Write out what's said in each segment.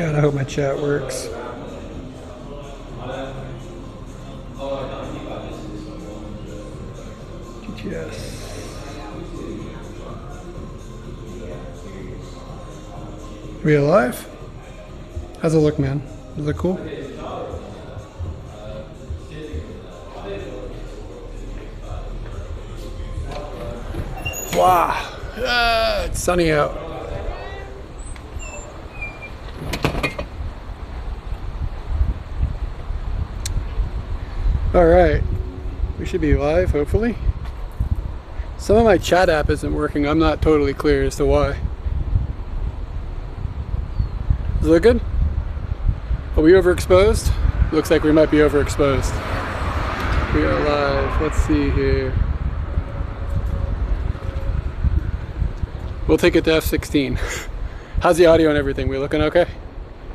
God, I hope my chat works. GTS. Are we alive? How's it look, man? Does it look cool? Wow, it's sunny out. All right, we should be live, hopefully. Some of my chat app isn't working. I'm not totally clear as to why. Does it look good? Are we overexposed? Looks like we might be overexposed. We are live. Let's see here. We'll take it to F16. How's the audio and everything? We looking okay?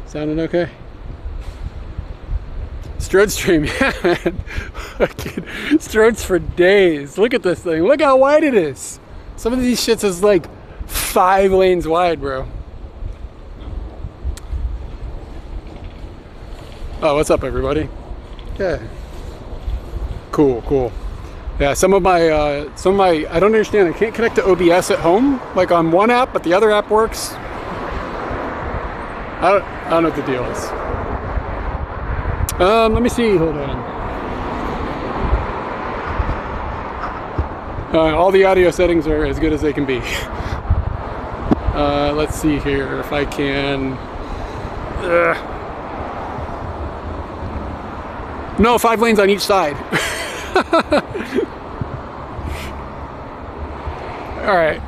Sounding okay? Strode stream, yeah, man. Fucking Strodes for days. Look at this thing. Look how wide it is. Some of these shits is like 5 lanes wide, bro. Oh, what's up, everybody? Yeah. Cool, cool. Yeah, some of my, I don't understand. I can't connect to OBS at home, like on one app, but the other app works. I don't know what the deal is. Let me see, hold on. All the audio settings are as good as they can be. Let's see here, if I can. No, 5 lanes on each side. All right.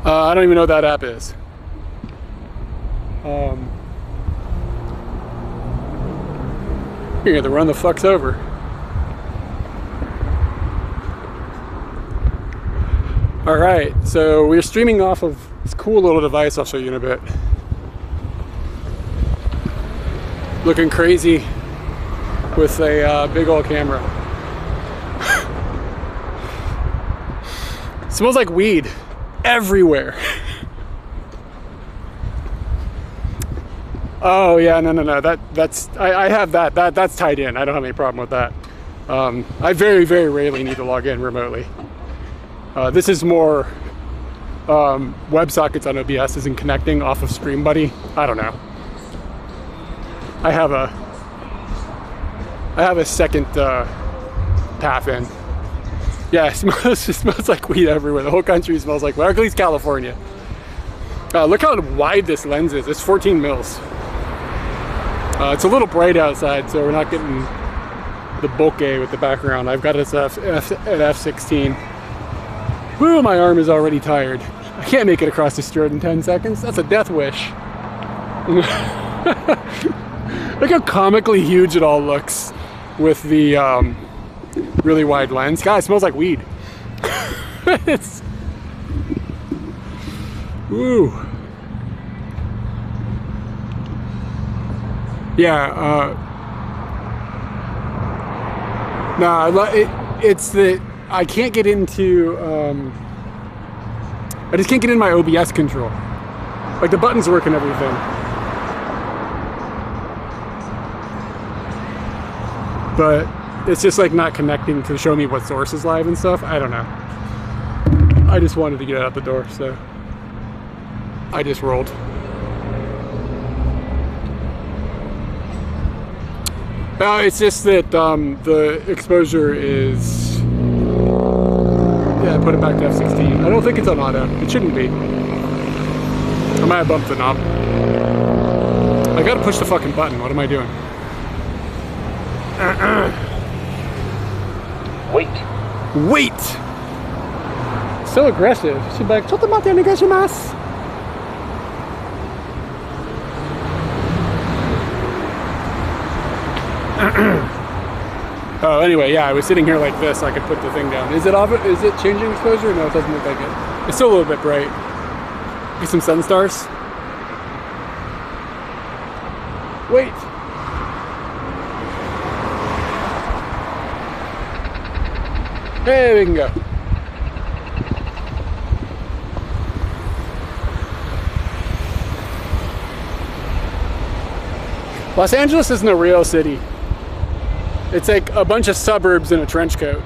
I don't even know what that app is. You're gonna run the fucks over. All right, so we're streaming off of this cool little device I'll show you in a bit. Looking crazy with a big old camera. Smells like weed everywhere. Oh yeah, no. That's I have that. That's tied in. I don't have any problem with that. I very rarely need to log in remotely. This is more WebSockets on OBS isn't connecting off of StreamBuddy. I don't know. I have a second path in. Yeah, it smells like weed everywhere. The whole country smells like, well, at least California. Look how wide this lens is. It's 14 mils. It's a little bright outside, so we're not getting the bokeh with the background. I've got it at F16. Woo, my arm is already tired. I can't make it across the Strode in 10 seconds. That's a death wish. Look how comically huge it all looks with the really wide lens. God, it smells like weed. It's... Woo. Yeah, it's that I can't get into, I just can't get in my OBS control. Like the buttons work and everything. But it's just like not connecting to show me what source is live and stuff. I don't know. I just wanted to get out the door, so I just rolled. It's just that the exposure is, yeah, put it back to F16. I don't think it's on auto. It shouldn't be. I might have bumped the knob. I gotta push the fucking button. What am I doing? Wait! So aggressive. She'd be like, "Chotomate onegaishimasu." Oh, anyway, yeah, I was sitting here like this, so I could put the thing down. Is it off? Is it changing exposure? No, it doesn't look like it. It's still a little bit bright. Get some sun stars. Wait. Hey, we can go. Los Angeles isn't a real city. It's like a bunch of suburbs in a trench coat.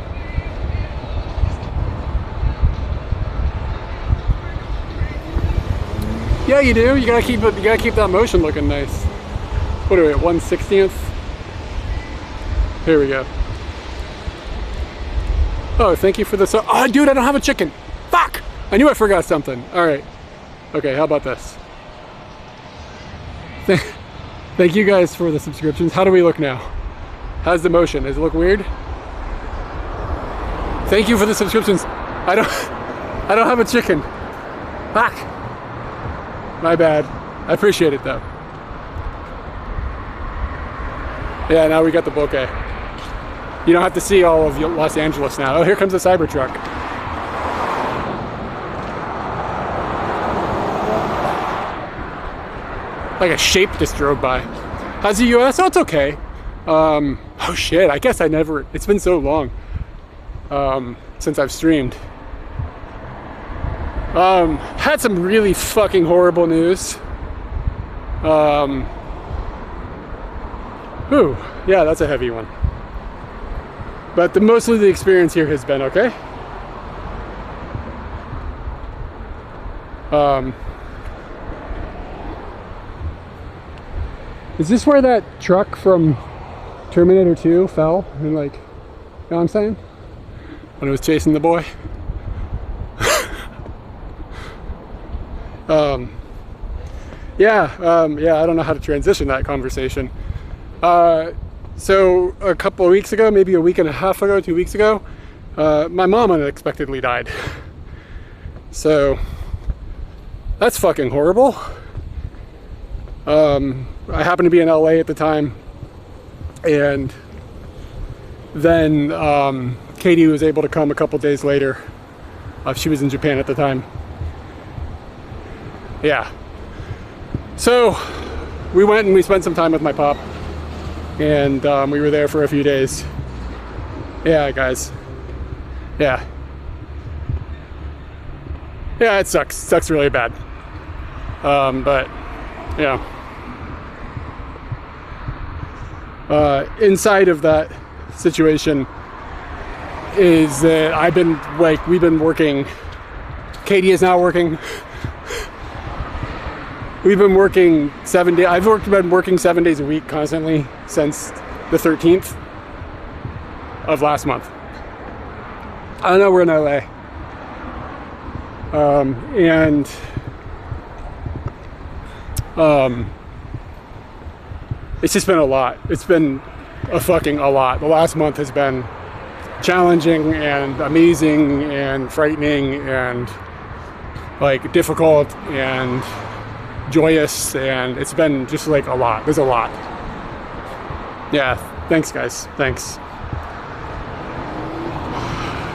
Yeah, you do. You gotta keep it. You gotta keep that motion looking nice. What are we at? 1/60th. Here we go. Oh, thank you for this. Oh, dude, I don't have a chicken. Fuck! I knew I forgot something. All right. Okay, how about this? Thank you guys for the subscriptions. How do we look now? How's the motion? Does it look weird? Thank you for the subscriptions. I don't have a chicken. Fuck. My bad. I appreciate it though. Yeah, now we got the bokeh. You don't have to see all of Los Angeles now. Oh, here comes the Cybertruck. Like a shape just drove by. How's the US? Oh, it's okay. Oh shit, I guess it's been so long since I've streamed. Had some really fucking horrible news. Ooh, yeah, that's a heavy one. But mostly the experience here has been okay. Is this where that truck from Terminator 2 fell? And like, you know what I'm saying? When it was chasing the boy? Yeah, I don't know how to transition that conversation. So a couple of weeks ago, maybe a week and a half ago, 2 weeks ago, my mom unexpectedly died. So that's fucking horrible. I happened to be in LA at the time, and then Katie was able to come a couple days later. She was in Japan at the time. Yeah. So we went and we spent some time with my pop, and we were there for a few days. Yeah, guys. Yeah. Yeah, it sucks. It sucks really bad. But, yeah. Inside of that situation is that we've been working. Katie is now working. We've been working 7 days. I've been working 7 days a week constantly since the 13th of last month. I don't know, we're in LA. It's just been a lot. It's been a lot. The last month has been challenging and amazing and frightening and like difficult and joyous, and it's been just like a lot. There's a lot. Yeah, thanks guys, thanks.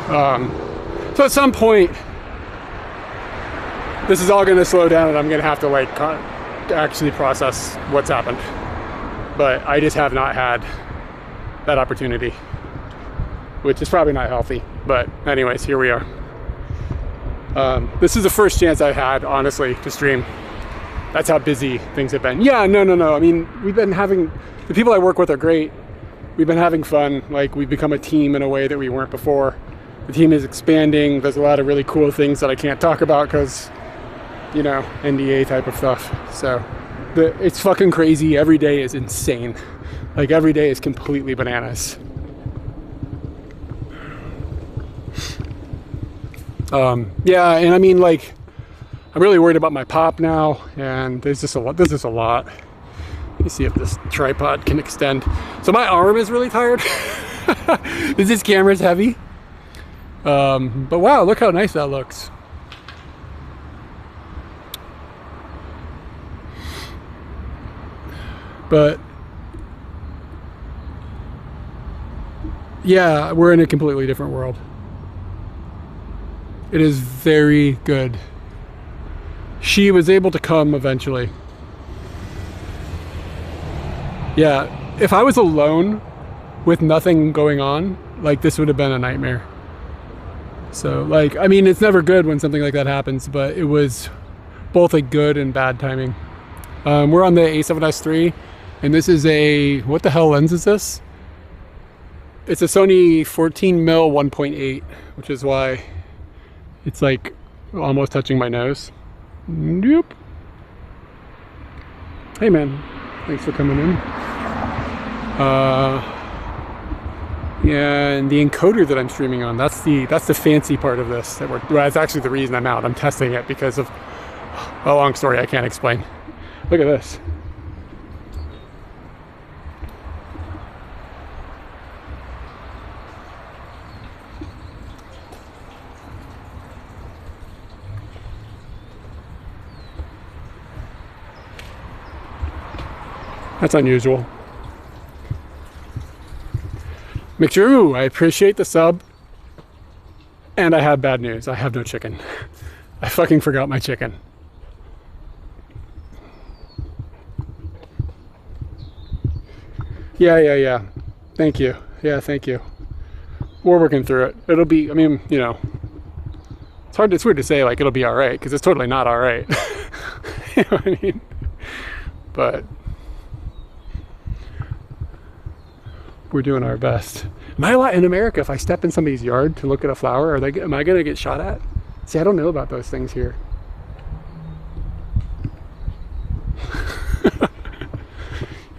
So at some point this is all going to slow down and I'm going to have to like actually process what's happened, but I just have not had that opportunity, which is probably not healthy. But anyways, here we are. This is the first chance I had, honestly, to stream. That's how busy things have been. Yeah, no. I mean, the people I work with are great. We've been having fun. Like, we've become a team in a way that we weren't before. The team is expanding. There's a lot of really cool things that I can't talk about because, you know, NDA type of stuff. So it's fucking crazy. Every day is insane. Like, every day is completely bananas. Yeah, and I mean, like, I'm really worried about my pop now, and there's just a lot. Let me see if this tripod can extend. So my arm is really tired. This camera's heavy. But wow, look how nice that looks. But yeah, we're in a completely different world. It is very good. She was able to come eventually. Yeah, if I was alone with nothing going on, like, this would have been a nightmare. So, like, I mean, it's never good when something like that happens, but it was both a good and bad timing. We're on the A7S III. And this is a, what the hell lens is this? It's a Sony 14mm 1.8, which is why it's like almost touching my nose. Nope. Hey man, thanks for coming in. Yeah, and the encoder that I'm streaming on, that's the fancy part of this. Well, that's actually the reason I'm out. I'm testing it because of a long story I can't explain. Look at this. That's unusual. McDrew, I appreciate the sub. And I have bad news. I have no chicken. I fucking forgot my chicken. Yeah. Thank you. Yeah, thank you. We're working through it. It'll be, I mean, you know, it's weird to say like it'll be all right, because it's totally not all right. You know what I mean? But we're doing our best. Am I allowed in America, if I step in somebody's yard to look at a flower, am I gonna get shot at? See, I don't know about those things here.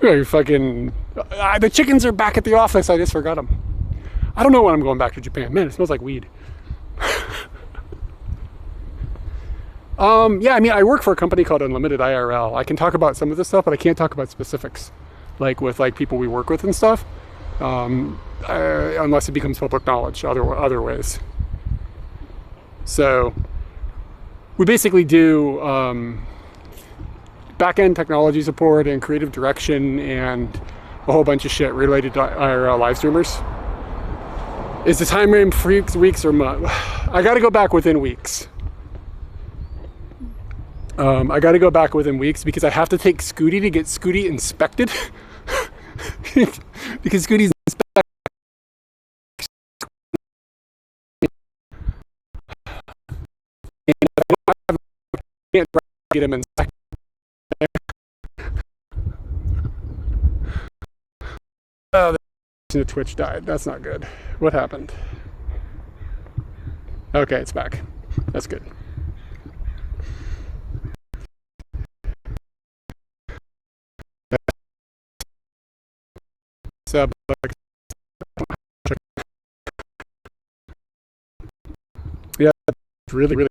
You're fucking, the chickens are back at the office. I just forgot them. I don't know when I'm going back to Japan. Man, it smells like weed. Yeah, I mean, I work for a company called Unlimited IRL. I can talk about some of this stuff, but I can't talk about specifics, like with like people we work with and stuff. Unless it becomes public knowledge other ways. So we basically do back-end technology support and creative direction and a whole bunch of shit related to IRL live streamers. Is the time frame weeks or months? I got to go back within weeks. I got to go back within weeks because I have to take Scooty to get Scooty inspected. Because Scooty's inspected. I can't get him inspected. Oh, the Twitch died. That's not good. What happened? Okay, it's back. That's good. So, yeah, really.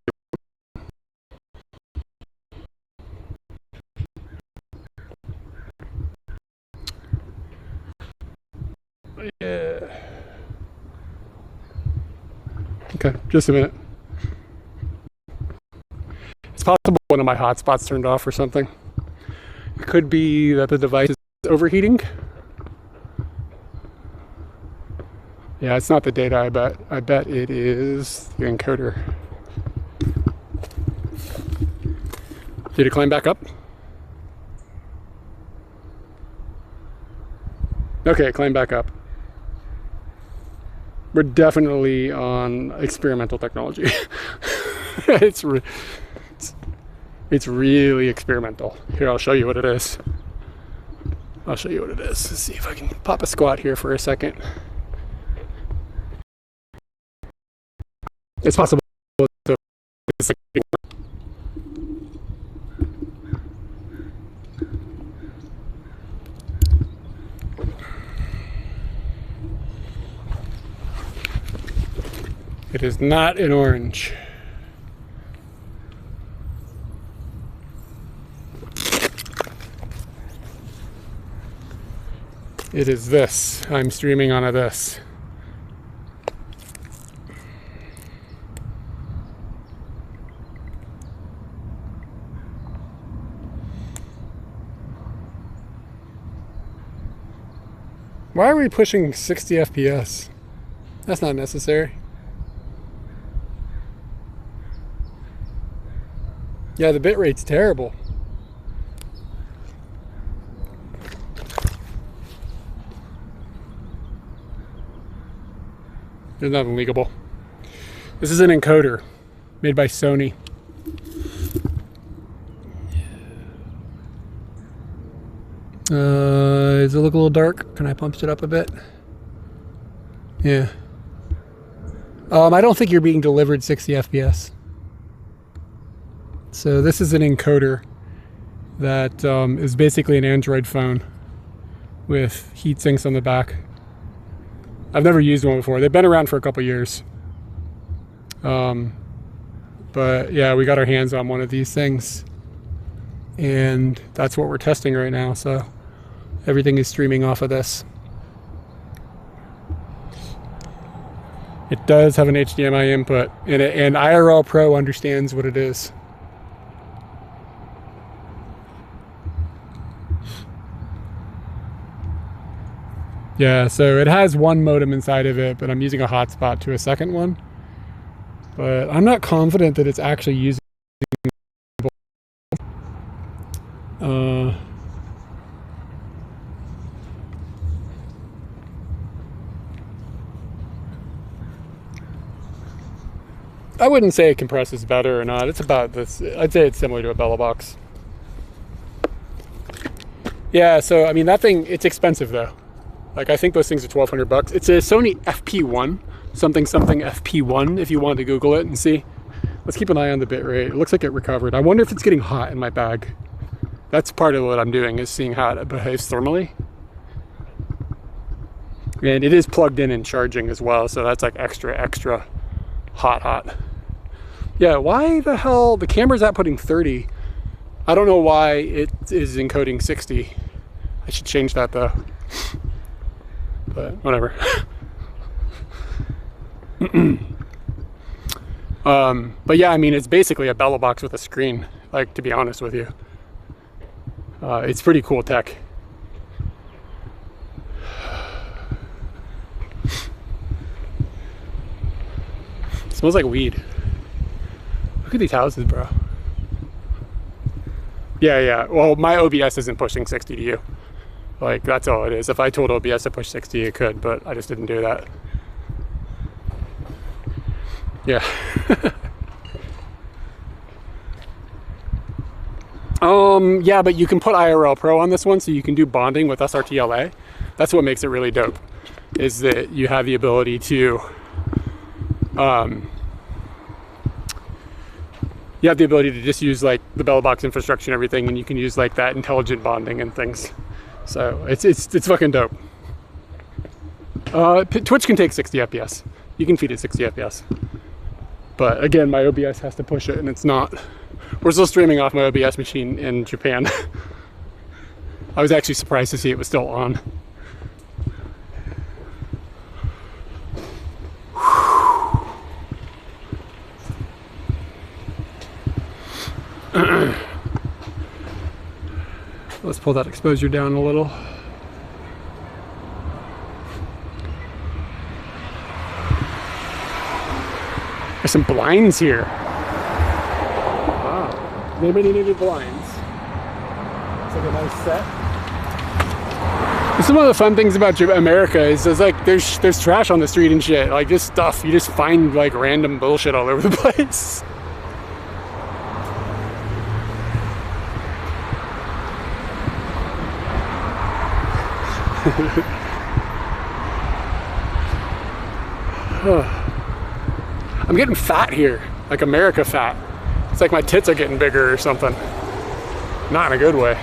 Yeah. Okay, just a minute. It's possible one of my hotspots turned off or something. It could be that the device is overheating. Yeah, it's not the data, I bet. I bet it is the encoder. Did it climb back up? Okay, climb back up. We're definitely on experimental technology. It's really experimental. Here, I'll show you what it is. Let's see if I can pop a squat here for a second. It's possible to, it's like, it is not an orange. It is this. I'm streaming on this. Why are we pushing 60 FPS? That's not necessary. Yeah, the bitrate's terrible. There's nothing leakable. This is an encoder made by Sony. Does it look a little dark? Can I pump it up a bit? Yeah. I don't think you're being delivered 60 FPS. So this is an encoder that is basically an Android phone with heat sinks on the back. I've never used one before. They've been around for a couple years. But yeah, we got our hands on one of these things, and that's what we're testing right now. So everything is streaming off of this. It does have an HDMI input, and IRL Pro understands what it is. Yeah, so it has one modem inside of it, but I'm using a hotspot to a second one. But I'm not confident that it's actually using. I wouldn't say it compresses better or not. It's about this. I'd say it's similar to a Bella box. Yeah, so I mean that thing, it's expensive though. Like I think those things are $1,200. It's a Sony FP1, something FP1 if you want to Google it and see. Let's keep an eye on the bit rate. It looks like it recovered. I wonder if it's getting hot in my bag. That's part of what I'm doing, is seeing how it behaves thermally. And it is plugged in and charging as well, so that's like extra hot. Yeah, why the hell, the camera's outputting 30. I don't know why it is encoding 60. I should change that though. But whatever. But yeah, I mean, it's basically a Bella box with a screen, like, to be honest with you. It's pretty cool tech. It smells like weed. Look at these houses, bro. Yeah. Well, my OBS isn't pushing 60 to you. Like, that's all it is. If I told OBS to push 60, it could, but I just didn't do that. Yeah. Yeah, but you can put IRL Pro on this one, so you can do bonding with SRT-LA. That's what makes it really dope, is that you have the ability to, just use like the Bella box infrastructure and everything, and you can use like that intelligent bonding and things. So it's fucking dope. Twitch can take 60 FPS. You can feed it 60 FPS. But again, my OBS has to push it, and it's not. We're still streaming off my OBS machine in Japan. I was actually surprised to see it was still on. Let's pull that exposure down a little. There's some blinds here. Wow. Nobody needed blinds. It's like a nice set. Some of the fun things about America is like there's trash on the street and shit. Like this stuff, you just find like random bullshit all over the place. I'm getting fat here, like America fat. It's like my tits are getting bigger or something. Not in a good way.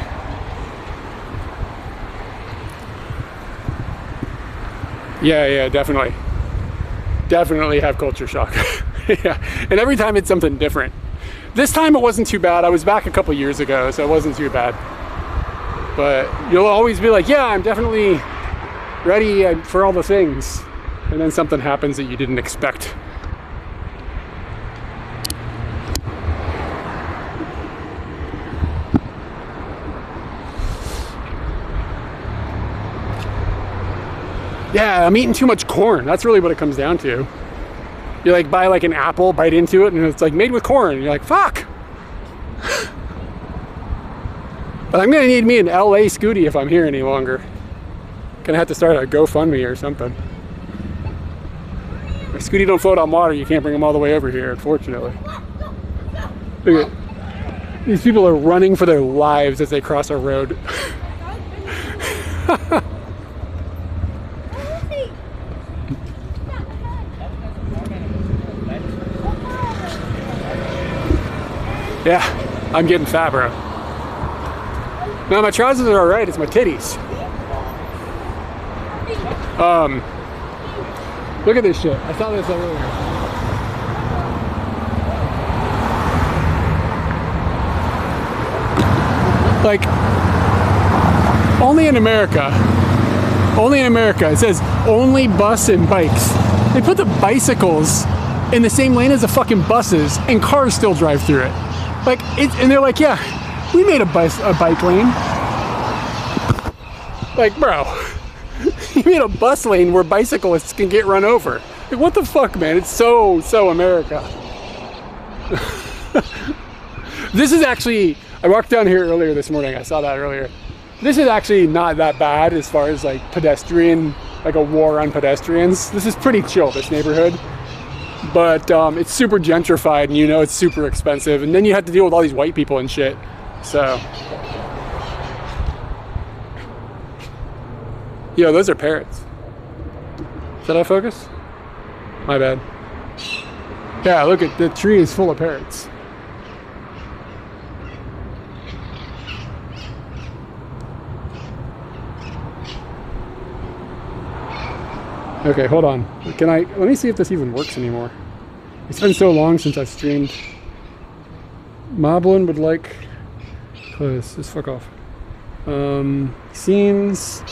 Yeah, definitely. Definitely have culture shock. Yeah, and every time it's something different. This time it wasn't too bad. I was back a couple years ago, so it wasn't too bad. But you'll always be like, yeah, I'm definitely ready for all the things. And then something happens that you didn't expect. Yeah, I'm eating too much corn. That's really what it comes down to. You like buy like an apple, bite into it, and it's like made with corn. And you're like, fuck. But I'm gonna need me an LA Scooty if I'm here any longer. Gonna have to start a GoFundMe or something. If Scooty don't float on water, you can't bring them all the way over here, unfortunately. Look at these people are running for their lives as they cross a road. Yeah, I'm getting fat, bro. No, my trousers are alright, it's my titties. Look at this shit. I saw this earlier. Like, only in America, it says only bus and bikes. They put the bicycles in the same lane as the fucking buses, and cars still drive through it. Like, and they're like, yeah, we made a bike lane. Like, bro, you made a bus lane where bicyclists can get run over. Like, what the fuck, man? It's so America. This is actually, I walked down here earlier this morning. I saw that earlier. This is actually not that bad as far as like pedestrian, like a war on pedestrians. This is pretty chill, this neighborhood. But it's super gentrified, and you know it's super expensive. And then you have to deal with all these white people and shit. So, yo, those are parrots. Is that out of focus? My bad. Yeah, look at the tree is full of parrots. Okay, hold on. Let me see if this even works anymore. It's been so long since I've streamed. Moblin would like, close, just fuck off. Scenes,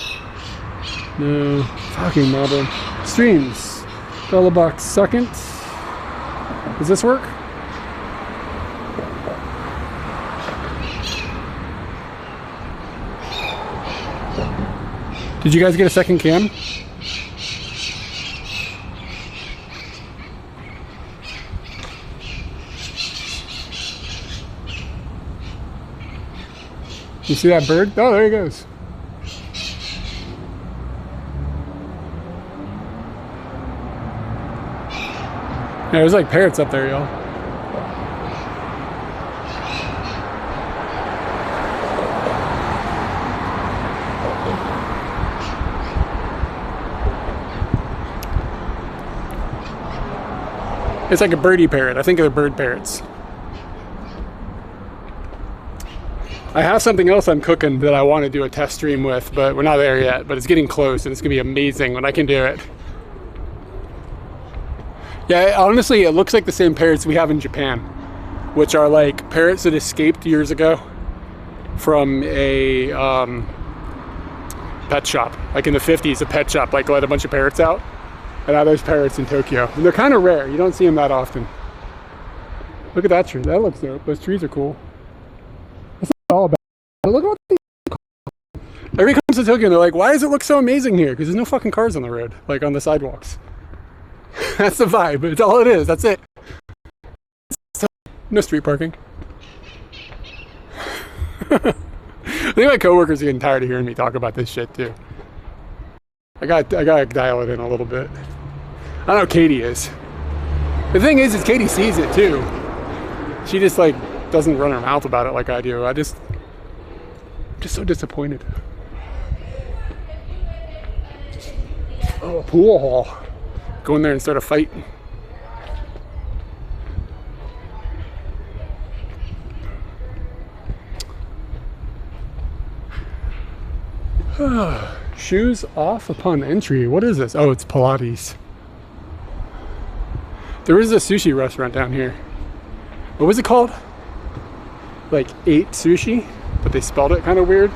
no, fucking Moblin. Streams, $1 second. Does this work? Did you guys get a second cam? You see that bird? Oh, there he goes. Yeah, there's like parrots up there, y'all. It's like a birdie parrot. I think they're bird parrots. I have something else I'm cooking that I want to do a test stream with, but we're not there yet. But it's getting close, and it's gonna be amazing when I can do it. Yeah, honestly, it looks like the same parrots we have in Japan, which are like parrots that escaped years ago from a pet shop. Like in the 50s, a pet shop like let a bunch of parrots out, and now there's parrots in Tokyo. And they're kind of rare. You don't see them that often. Look at that tree. That looks dope. Those trees are cool. All about it. Look what everybody comes to Tokyo and they're like, why does it look so amazing here? Because there's no fucking cars on the road, like on the sidewalks. That's the vibe. It's all it is. That's it. No street parking. I think my coworkers are getting tired of hearing me talk about this shit too. I gotta dial it in a little bit. I don't know, Katie is. The thing is Katie sees it too. She just like doesn't run her mouth about it like I do. I'm just so disappointed. Oh, a pool hall. Go in there and start a fight. Shoes off upon entry. What is this? Oh, it's Pilates. There is a sushi restaurant down here. What was it called? Like 8 sushi, but they spelled it kind of weird.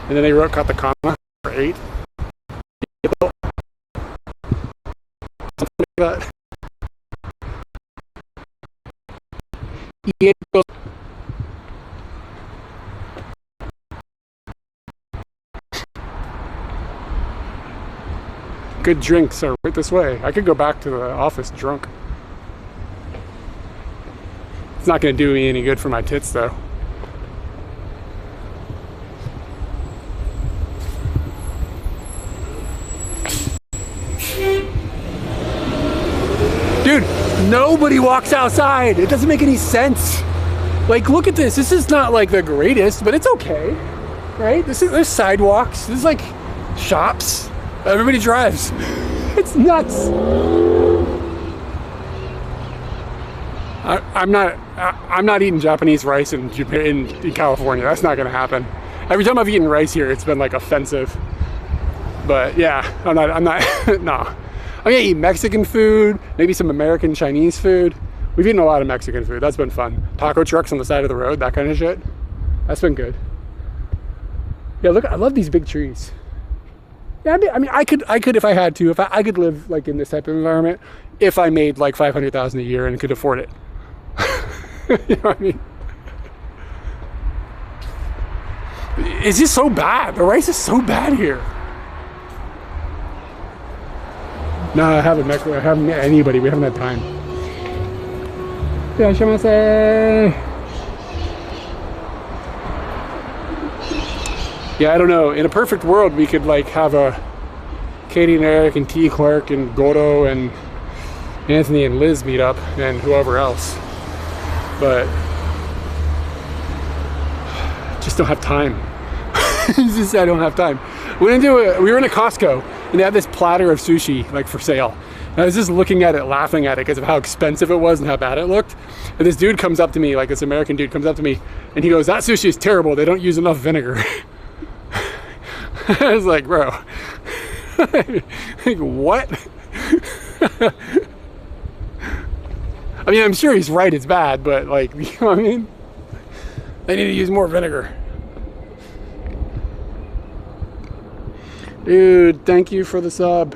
And then they wrote katakana for 8. Something like that. Good drinks are right this way. I could go back to the office drunk. It's not going to do me any good for my tits, though. Dude, nobody walks outside. It doesn't make any sense. Like, look at this. This is not like the greatest, but it's okay, right? There's sidewalks. This is like shops. Everybody drives. It's nuts. I'm not eating Japanese rice in Japan, in California. That's not gonna happen. Every time I've eaten rice here, it's been like offensive. But yeah, I'm not, no. I'm gonna eat Mexican food, maybe some American Chinese food. We've eaten a lot of Mexican food. That's been fun. Taco trucks on the side of the road, that kind of shit. That's been good. Yeah, look, I love these big trees. Yeah, I mean, I could if I had to. If I could live like in this type of environment, if I made like 500,000 a year and could afford it. You know what I mean? It's just so bad. The rice is so bad here. No, I haven't met anybody. We haven't had time. Yeah, I don't know. In a perfect world, we could like have a Katie and Eric and T. Clark and Godo and Anthony and Liz meet up and whoever else. But just don't have time. Just I don't have time. We were in a Costco and they had this platter of sushi like for sale. And I was just looking at it, laughing at it because of how expensive it was and how bad it looked. And this dude comes up to me, like this American dude comes up to me and he goes, "That sushi is terrible. They don't use enough vinegar." I was like, bro, like what? I mean, I'm sure he's right, it's bad, but like, you know what I mean? They need to use more vinegar. Dude, thank you for the sub.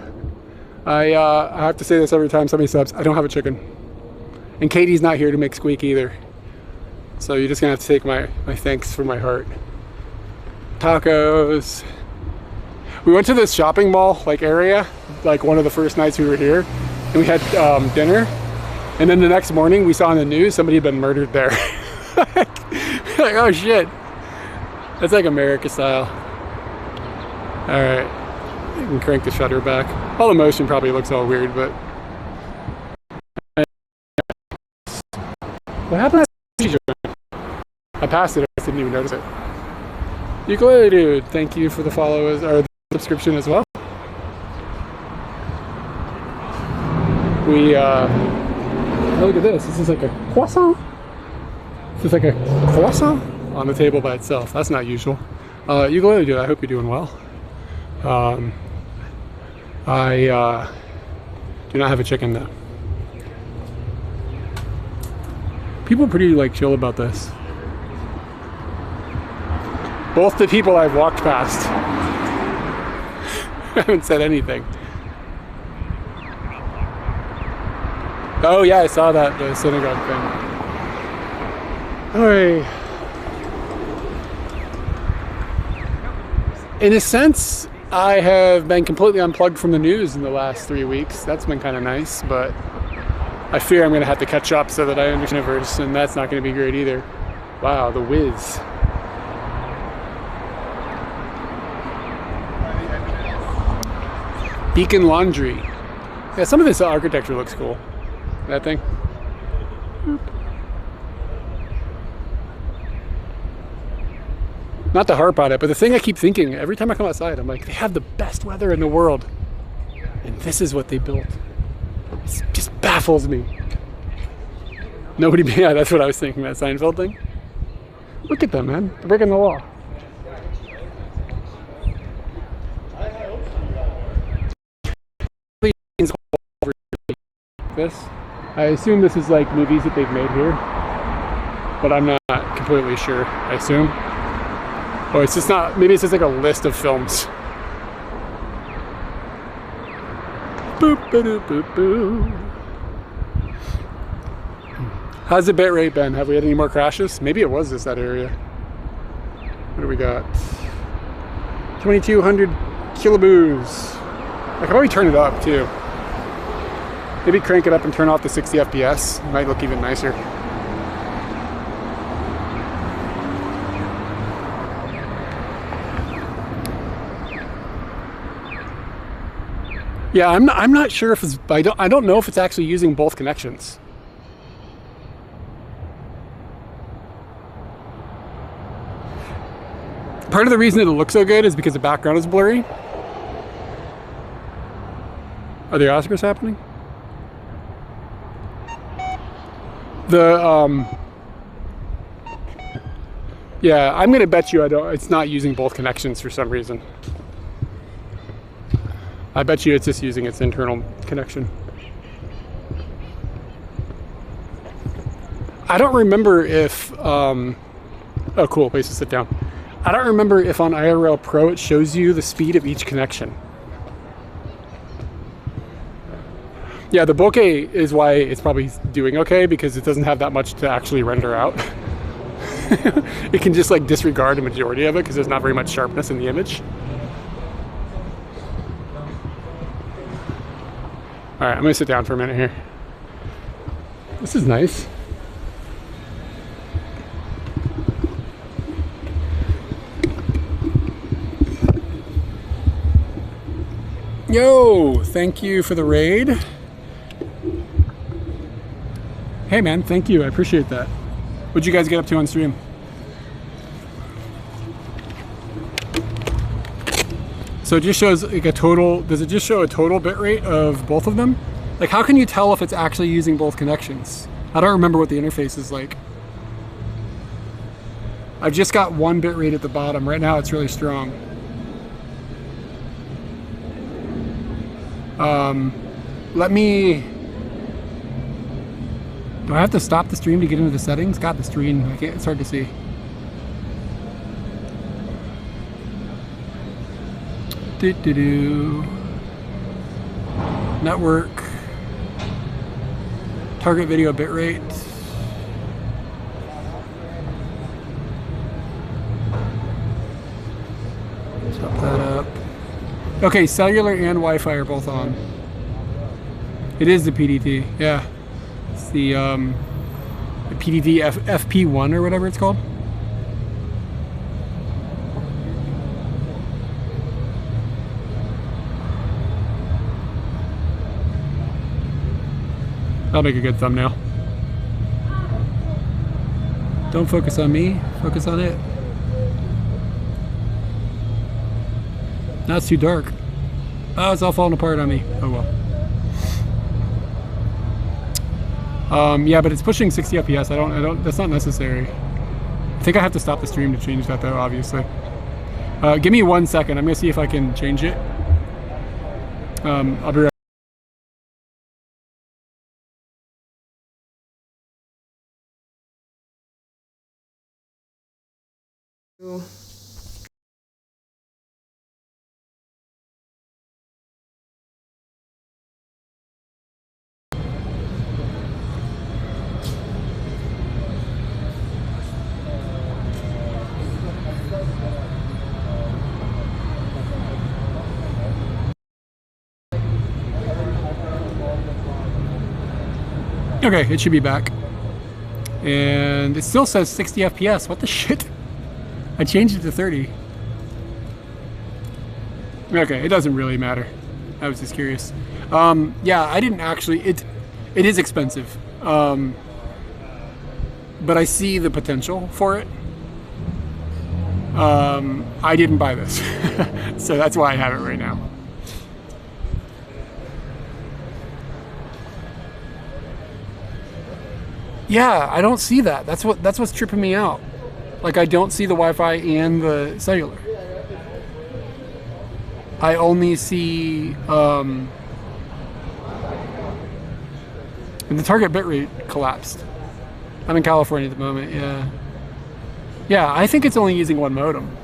I have to say this every time somebody subs. I don't have a chicken. And Katie's not here to make squeak either. So you're just gonna have to take my thanks from my heart. Tacos. We went to this shopping mall like area, like one of the first nights we were here, and we had dinner. And then the next morning we saw on the news somebody had been murdered there. Like, oh shit. That's like America style. All right, you can crank the shutter back. All the motion probably looks all weird, but. What happened to that? I passed it, I didn't even notice it. Ukulele dude, thank you for the followers or the subscription as well. We look at this. This is like a croissant. This is like a croissant on the table by itself. That's not usual. Ukulele dude, I hope you're doing well. I do not have a chicken though. People are pretty like chill about this. Both the people I've walked past haven't said anything. Oh yeah, I saw that, the synagogue thing. Alright. In a sense, I have been completely unplugged from the news in the last 3 weeks. That's been kind of nice, but I fear I'm going to have to catch up so that I understand the universe, and that's not going to be great either. Wow, the whiz. Beacon Laundry. Yeah, some of this architecture looks cool. That thing. Boop. Not to harp on it, but the thing I keep thinking every time I come outside, I'm like, they have the best weather in the world, and this is what they built. It just baffles me. Nobody, yeah, that's what I was thinking, that Seinfeld thing. Look at them, man. They're breaking the law. This. I assume this is like movies that they've made here, but I'm not completely sure. I assume. Oh, it's just not. Maybe it's just like a list of films. Boop, boop, boop, boop. How's the bit rate been? Have we had any more crashes? Maybe it was just that area. What do we got? 2200 kiloboos. I could probably turn it up too. Maybe crank it up and turn off the 60 FPS. It might look even nicer. Yeah, I'm not sure if it's, I don't know if it's actually using both connections. Part of the reason it looks so good is because the background is blurry. Are the Oscars happening? The yeah, I'm gonna bet you it's not using both connections for some reason. I bet you it's just using its internal connection. I don't remember if oh cool, place to sit down. I don't remember if on IRL Pro it shows you the speed of each connection. Yeah, the bokeh is why it's probably doing okay, because it doesn't have that much to actually render out. It can just like disregard a majority of it because there's not very much sharpness in the image. All right, I'm gonna sit down for a minute here. This is nice. Yo, thank you for the raid. Hey man, thank you, I appreciate that. What'd you guys get up to on stream? So it just shows like a total, does it just show a total bit rate of both of them? Like how can you tell if it's actually using both connections? I don't remember what the interface is like. I've just got one bit rate at the bottom. Right now it's really strong. Let me, do I have to stop the stream to get into the settings? God, the screen, I can't, it's hard to see. Network, target video bitrate. Top that up. Okay, cellular and Wi-Fi are both on. It is the PDT, yeah. It's the PDT FP1 or whatever it's called. That'll make a good thumbnail. Don't focus on me, focus on it. Now it's too dark. Oh, it's all falling apart on me. Oh well. Yeah, but it's pushing 60 FPS. I don't, that's not necessary. I think I have to stop the stream to change that though, obviously. Give me 1 second. I'm gonna see if I can change it. I'll be right back. Okay, it should be back. And it still says 60 FPS. What the shit? I changed it to 30. Okay, it doesn't really matter. I was just curious. Yeah, I didn't actually, it is expensive. But I see the potential for it. I didn't buy this. So that's why I have it right now. Yeah, I don't see that. That's what's tripping me out. Like I don't see the Wi-Fi and the cellular. I only see and the target bitrate collapsed. I'm in California at the moment, yeah. Yeah, I think it's only using one modem.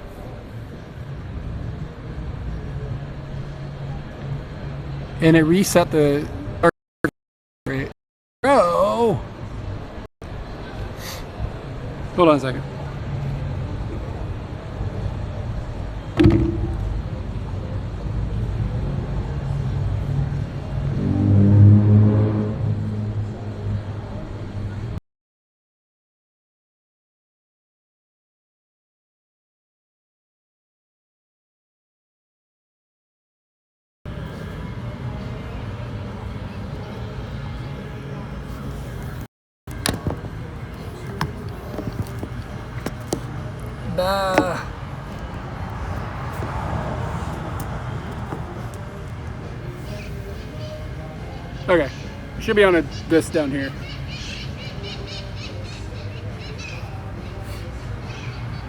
And it reset the target rate. Oh! Hold on a second. Okay, should be on this down here.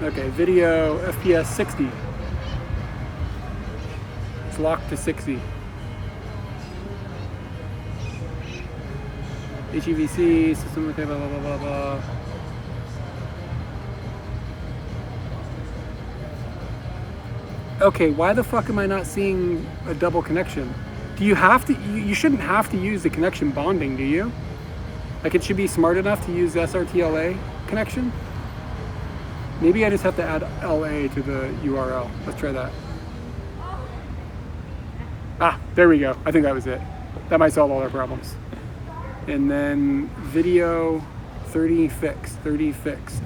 Okay, video FPS 60. It's locked to 60. HEVC, system, okay, blah, blah, blah, blah, blah. Okay, why the fuck am I not seeing a double connection? Do you have to, you shouldn't have to use the connection bonding, do you? Like it should be smart enough to use SRT-LA connection? Maybe I just have to add LA to the URL. Let's try that. Ah, there we go. I think that was it. That might solve all our problems. And then video 30 fixed, 30 fixed.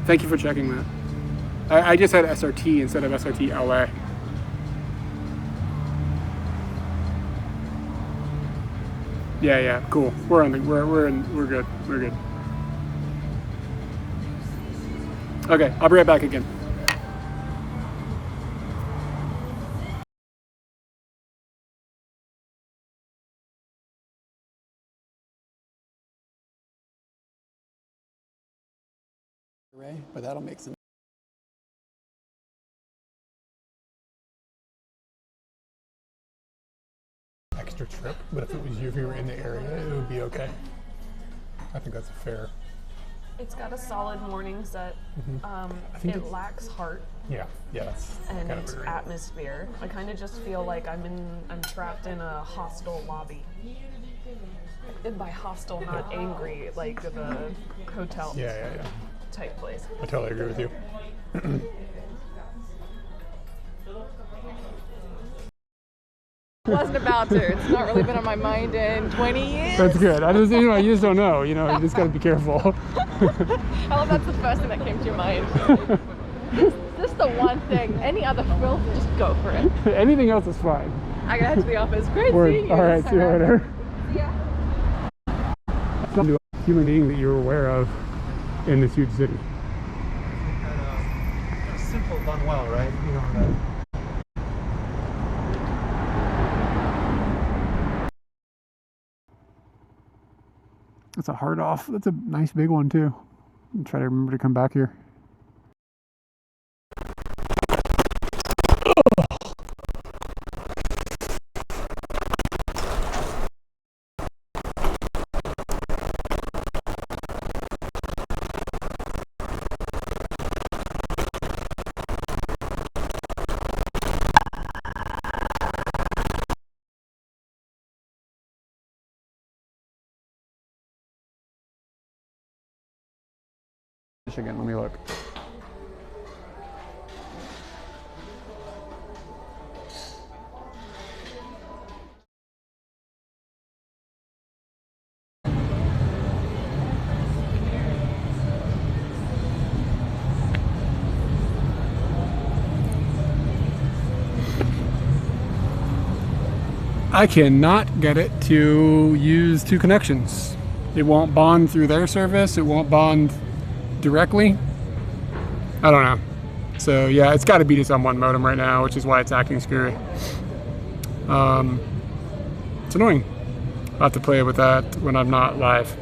Thank you for checking that. I just had SRT instead of SRT-LA. Yeah, cool. We're good. We're good. Okay, I'll be right back again. But that'll make some extra trip, but if it was you, if you were in the area, it would be okay. I think that's fair. It's got a solid warning set. It lacks heart. Yeah, that's and kind of atmosphere. I kind of just feel like I'm trapped in a hostel lobby. And by hostel, not angry, like the hotel type place. I totally agree with you. Wasn't about to. It's not really been on my mind in 20 years. That's good. You just don't know. You just gotta be careful. I love that's the first thing that came to your mind. Just the one thing. Any other filth, just go for it. Anything else is fine. I gotta head to the office. Great seeing you. All right, see you later. See ya. Some human being that you're aware of in this huge city. Simple done well, right? You know that. That's a hard off. That's a nice big one too. I'll try to remember to come back here. Again, let me look. I cannot get it to use two connections. It won't bond through their service. It won't bond directly. I don't know. So yeah, it's got to be just on one modem right now, which is why it's acting screwy. It's annoying. I'll have to play with that when I'm not live.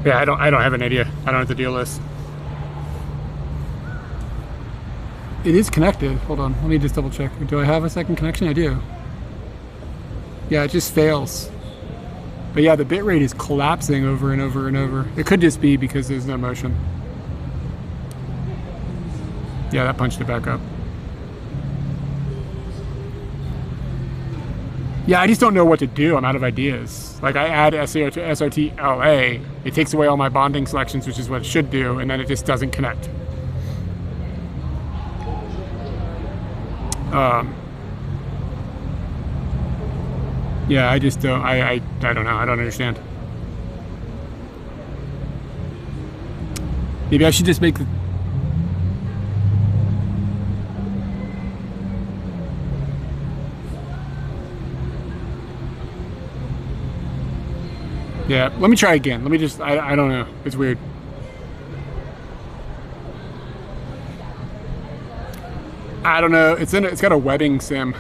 Yeah, I don't have an idea. I don't know what the deal is. It is connected. Hold on, let me just double check. Do I have a second connection? I do. Yeah, it just fails. But yeah, the bitrate is collapsing over and over and over. It could just be because there's no motion. Yeah, that punched it back up. Yeah, I just don't know what to do. I'm out of ideas. Like I add SRT-LA, it takes away all my bonding selections, which is what it should do, and then it just doesn't connect. Yeah, I just don't, I don't know. I don't understand. Maybe I should just make the... Yeah, let me try again. Let me just, I don't know. It's weird. I don't know. It's got a webbing sim.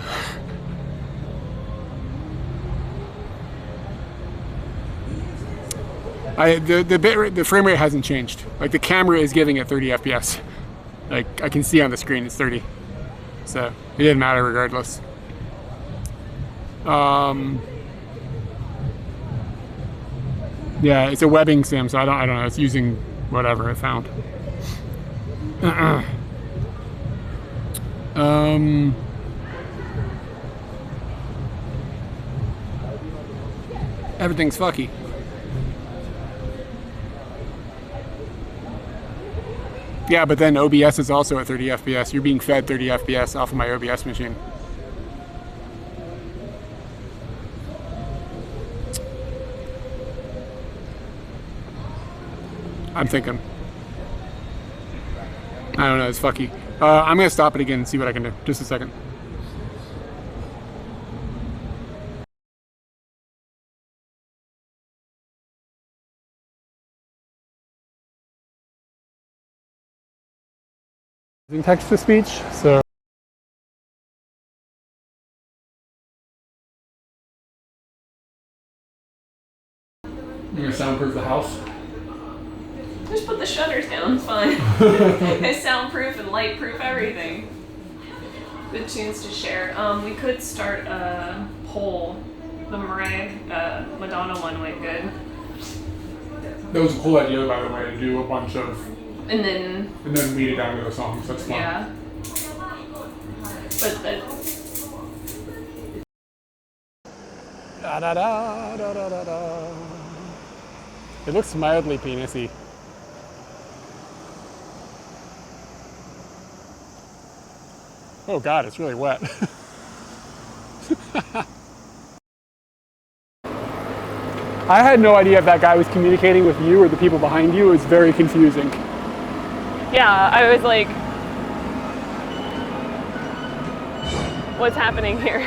The frame rate hasn't changed. Like the camera is giving it 30 FPS. Like I can see on the screen it's 30. So it didn't matter regardless. Yeah, it's a webbing sim, so I don't know. It's using whatever it found. Everything's fucky. Yeah, but then OBS is also at 30 FPS. You're being fed 30 FPS off of my OBS machine. I'm thinking. I don't know, it's fucky. I'm gonna stop it again and see what I can do. Just a second. In text to speech, so you're gonna soundproof the house? Just put the shutters down, it's fine. It's soundproof and lightproof everything. Good tunes to share. We could start a poll. The Madonna one went good. That was a cool idea, by the way, to do a bunch of and then lead it down to the songs. That's fun. Yeah. But da, da, da, da, da, da. It looks mildly penisy. Oh god, it's really wet. I had no idea if that guy was communicating with you or the people behind you. It was very confusing. yeah, I was like, what's happening here?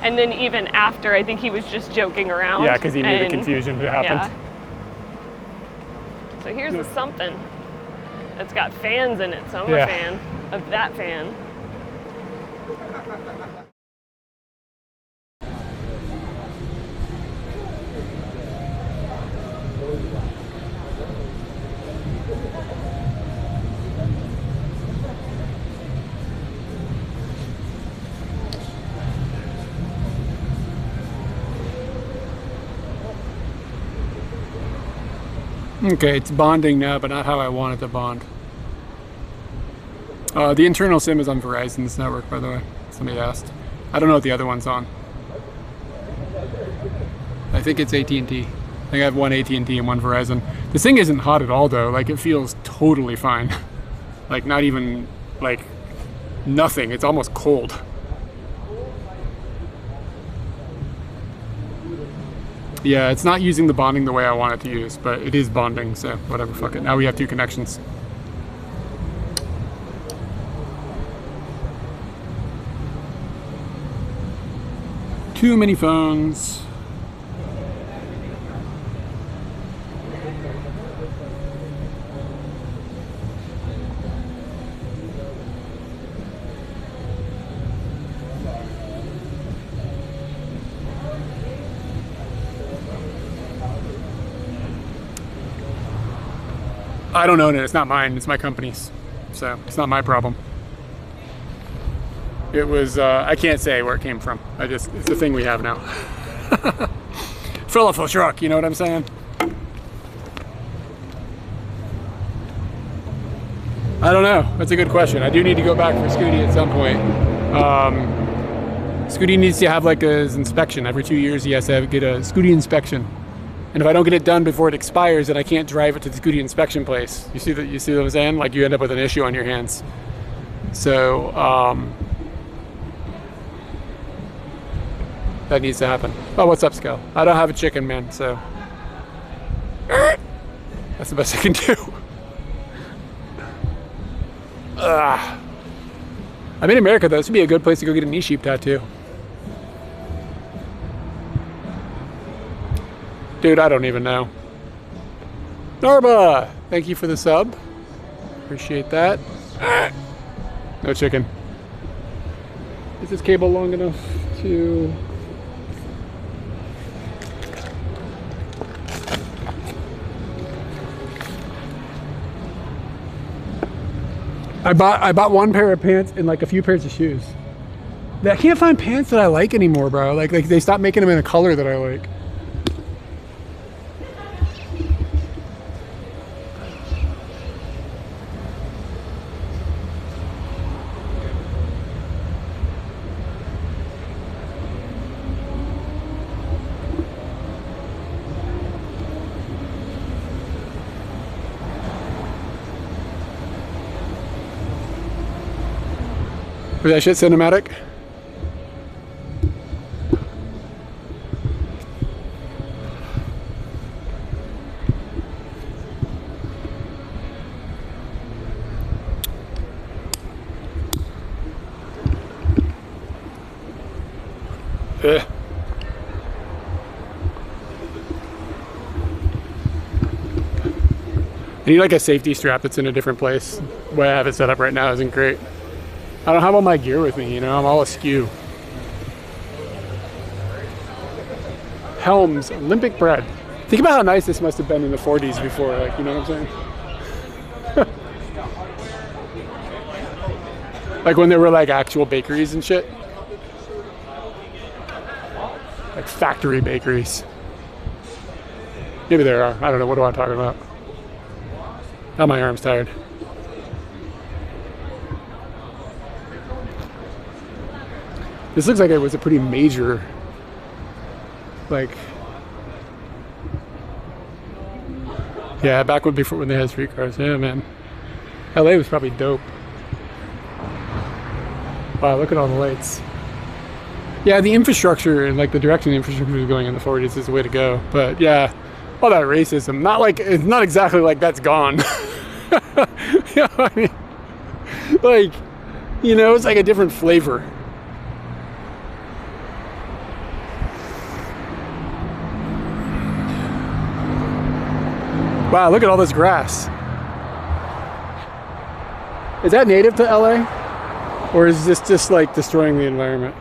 And then even after, I think he was just joking around. Yeah, because he knew the confusion that happened. Yeah. So here's the something. It's got fans in it, so I'm a fan of that fan. Okay, it's bonding now, but not how I want it to bond. The internal SIM is on Verizon's network, by the way. Somebody asked. I don't know what the other one's on. I think it's AT&T. I think I have one AT&T and one Verizon. This thing isn't hot at all, though. Like, it feels totally fine. Like, not even, like, nothing. It's almost cold. Yeah, it's not using the bonding the way I want it to use, but it is bonding, so whatever, fuck it. Now we have two connections. Too many phones. I don't own it, it's not mine, it's my company's. So it's not my problem. It was, I can't say where it came from. It's a thing we have now. Fill up a truck, you know what I'm saying? I don't know, that's a good question. I do need to go back for Scooty at some point. Scooty needs to have like his inspection. Every 2 years he has to get a Scooty inspection. And if I don't get it done before it expires, then I can't drive it to the Scooty inspection place. You see what I'm saying? Like you end up with an issue on your hands. So, that needs to happen. Oh, what's up, Scal? I don't have a chicken, man, so. That's the best I can do. I'm in America, though. This would be a good place to go get a knee sheep tattoo. Dude, I don't even know. Norba, thank you for the sub. Appreciate that. No chicken. Is this cable long enough to... I bought one pair of pants and like a few pairs of shoes. I can't find pants that I like anymore, bro. Like they stopped making them in a color that I like. Was that shit cinematic? Ugh. I need like a safety strap that's in a different place. The way I have it set up right now isn't great. I don't have all my gear with me, you know, I'm all askew. Helms, Olympic bread. Think about how nice this must have been in the 40s before, like, you know what I'm saying? Like when there were like actual bakeries and shit. Like factory bakeries. Maybe there are, I don't know, what am I talking about? Now my arm's tired. This looks like it was a pretty major, like, yeah, back when before when they had streetcars. Yeah, man. LA was probably dope. Wow, look at all the lights. Yeah, the infrastructure and like the direction the infrastructure was going in the 40s is the way to go. But yeah, all that racism, not like, it's not exactly like that's gone. You know what I mean? Like, you know, it's like a different flavor. Wow, look at all this grass. Is that native to LA? Or is this just like destroying the environment?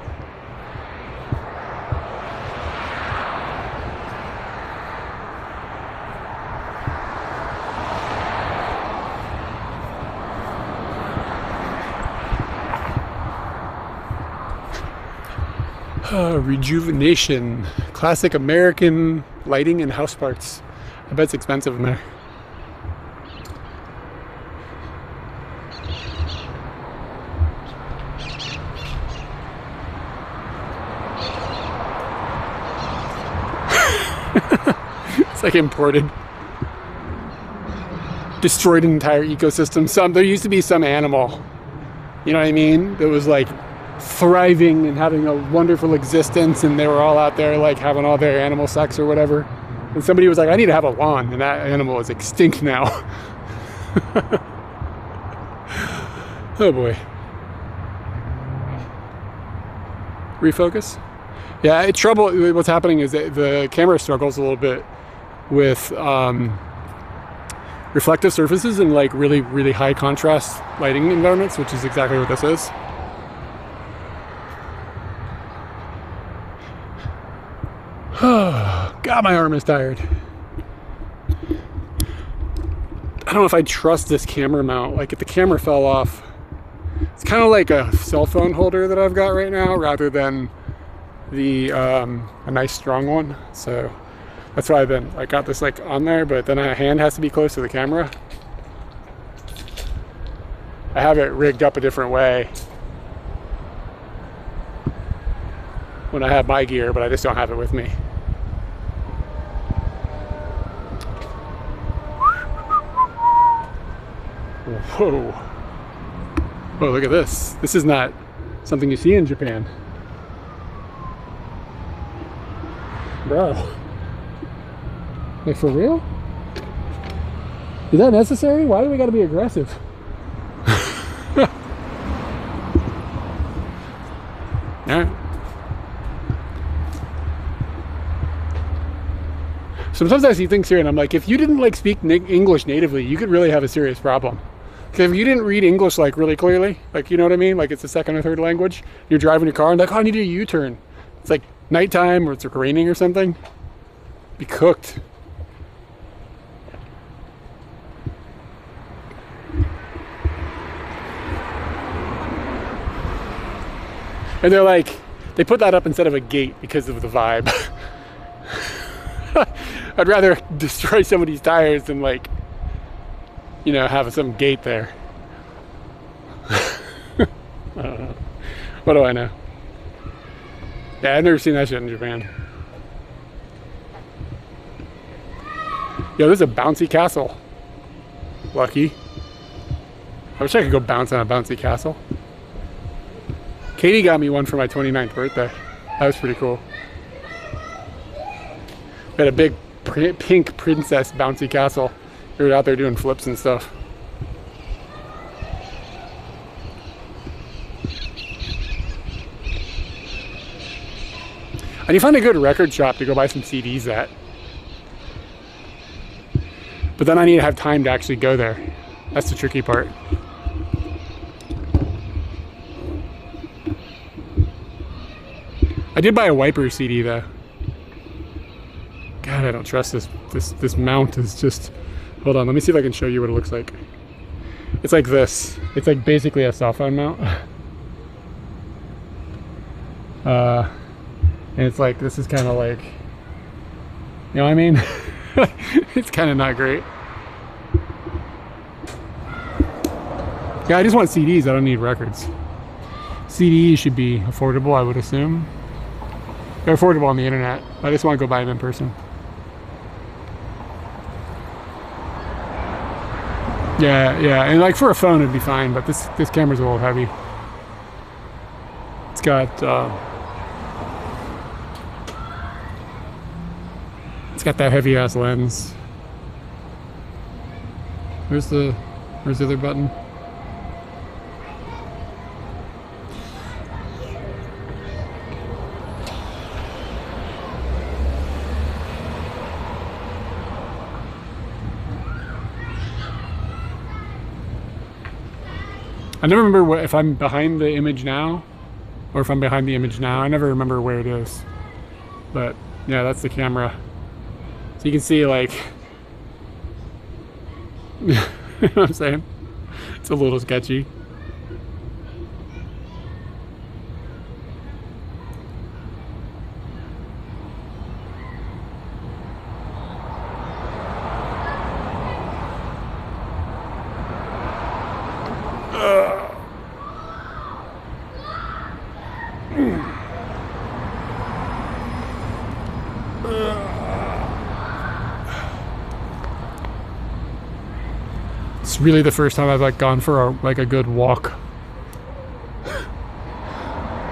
Rejuvenation. Classic American lighting and house parts. I bet it's expensive in there. It's like imported. Destroyed an entire ecosystem. There used to be some animal, you know what I mean, that was like thriving and having a wonderful existence, and they were all out there like having all their animal sex or whatever. And somebody was like, I need to have a lawn, and that animal is extinct now. Oh boy. Refocus? Yeah, it's trouble. What's happening is that the camera struggles a little bit with reflective surfaces and like really, really high contrast lighting environments, which is exactly what this is. God, my arm is tired. I don't know if I trust this camera mount. Like if the camera fell off, it's kind of like a cell phone holder that I've got right now rather than the a nice strong one. So that's why I got this like on there, but then a hand has to be close to the camera. I have it rigged up a different way when I have my gear, but I just don't have it with me. Whoa. Oh, look at this. This is not something you see in Japan. Bro. Like, for real? Is that necessary? Why do we gotta be aggressive? Alright. Sometimes I see things here and I'm like, if you didn't like speak English natively, you could really have a serious problem. Because if you didn't read English like really clearly, like, you know what I mean? Like it's a second or third language. You're driving your car and like, oh, I need to do a U-turn. It's like nighttime or it's like raining or something. Be cooked. And they're like, they put that up instead of a gate because of the vibe. I'd rather destroy somebody's tires than like, you know, have some gate there. I don't know. What do I know? Yeah, I've never seen that shit in Japan. Yo, there's a bouncy castle. Lucky. I wish I could go bounce on a bouncy castle. Katie got me one for my 29th birthday. That was pretty cool. We had a big pink princess bouncy castle. We were out there doing flips and stuff. I need to find a good record shop to go buy some CDs at. But then I need to have time to actually go there. That's the tricky part. I did buy a Wiper CD though. God, I don't trust this mount. Is just, hold on, let me see if I can show you what it looks like. It's like this. It's like basically a cell phone mount. And it's like, this is kind of like, you know what I mean? It's kind of not great. Yeah, I just want CDs. I don't need records. CDs should be affordable, I would assume. They're affordable on the internet. I just want to go buy them in person. Yeah, and like for a phone it'd be fine, but this camera's a little heavy. It's got that heavy ass lens. Where's the other button? I never remember if I'm behind the image now or if I'm behind the image now. I never remember where it is. But yeah, that's the camera. So you can see, like, you know what I'm saying? It's a little sketchy. It's really the first time I've like gone for a good walk.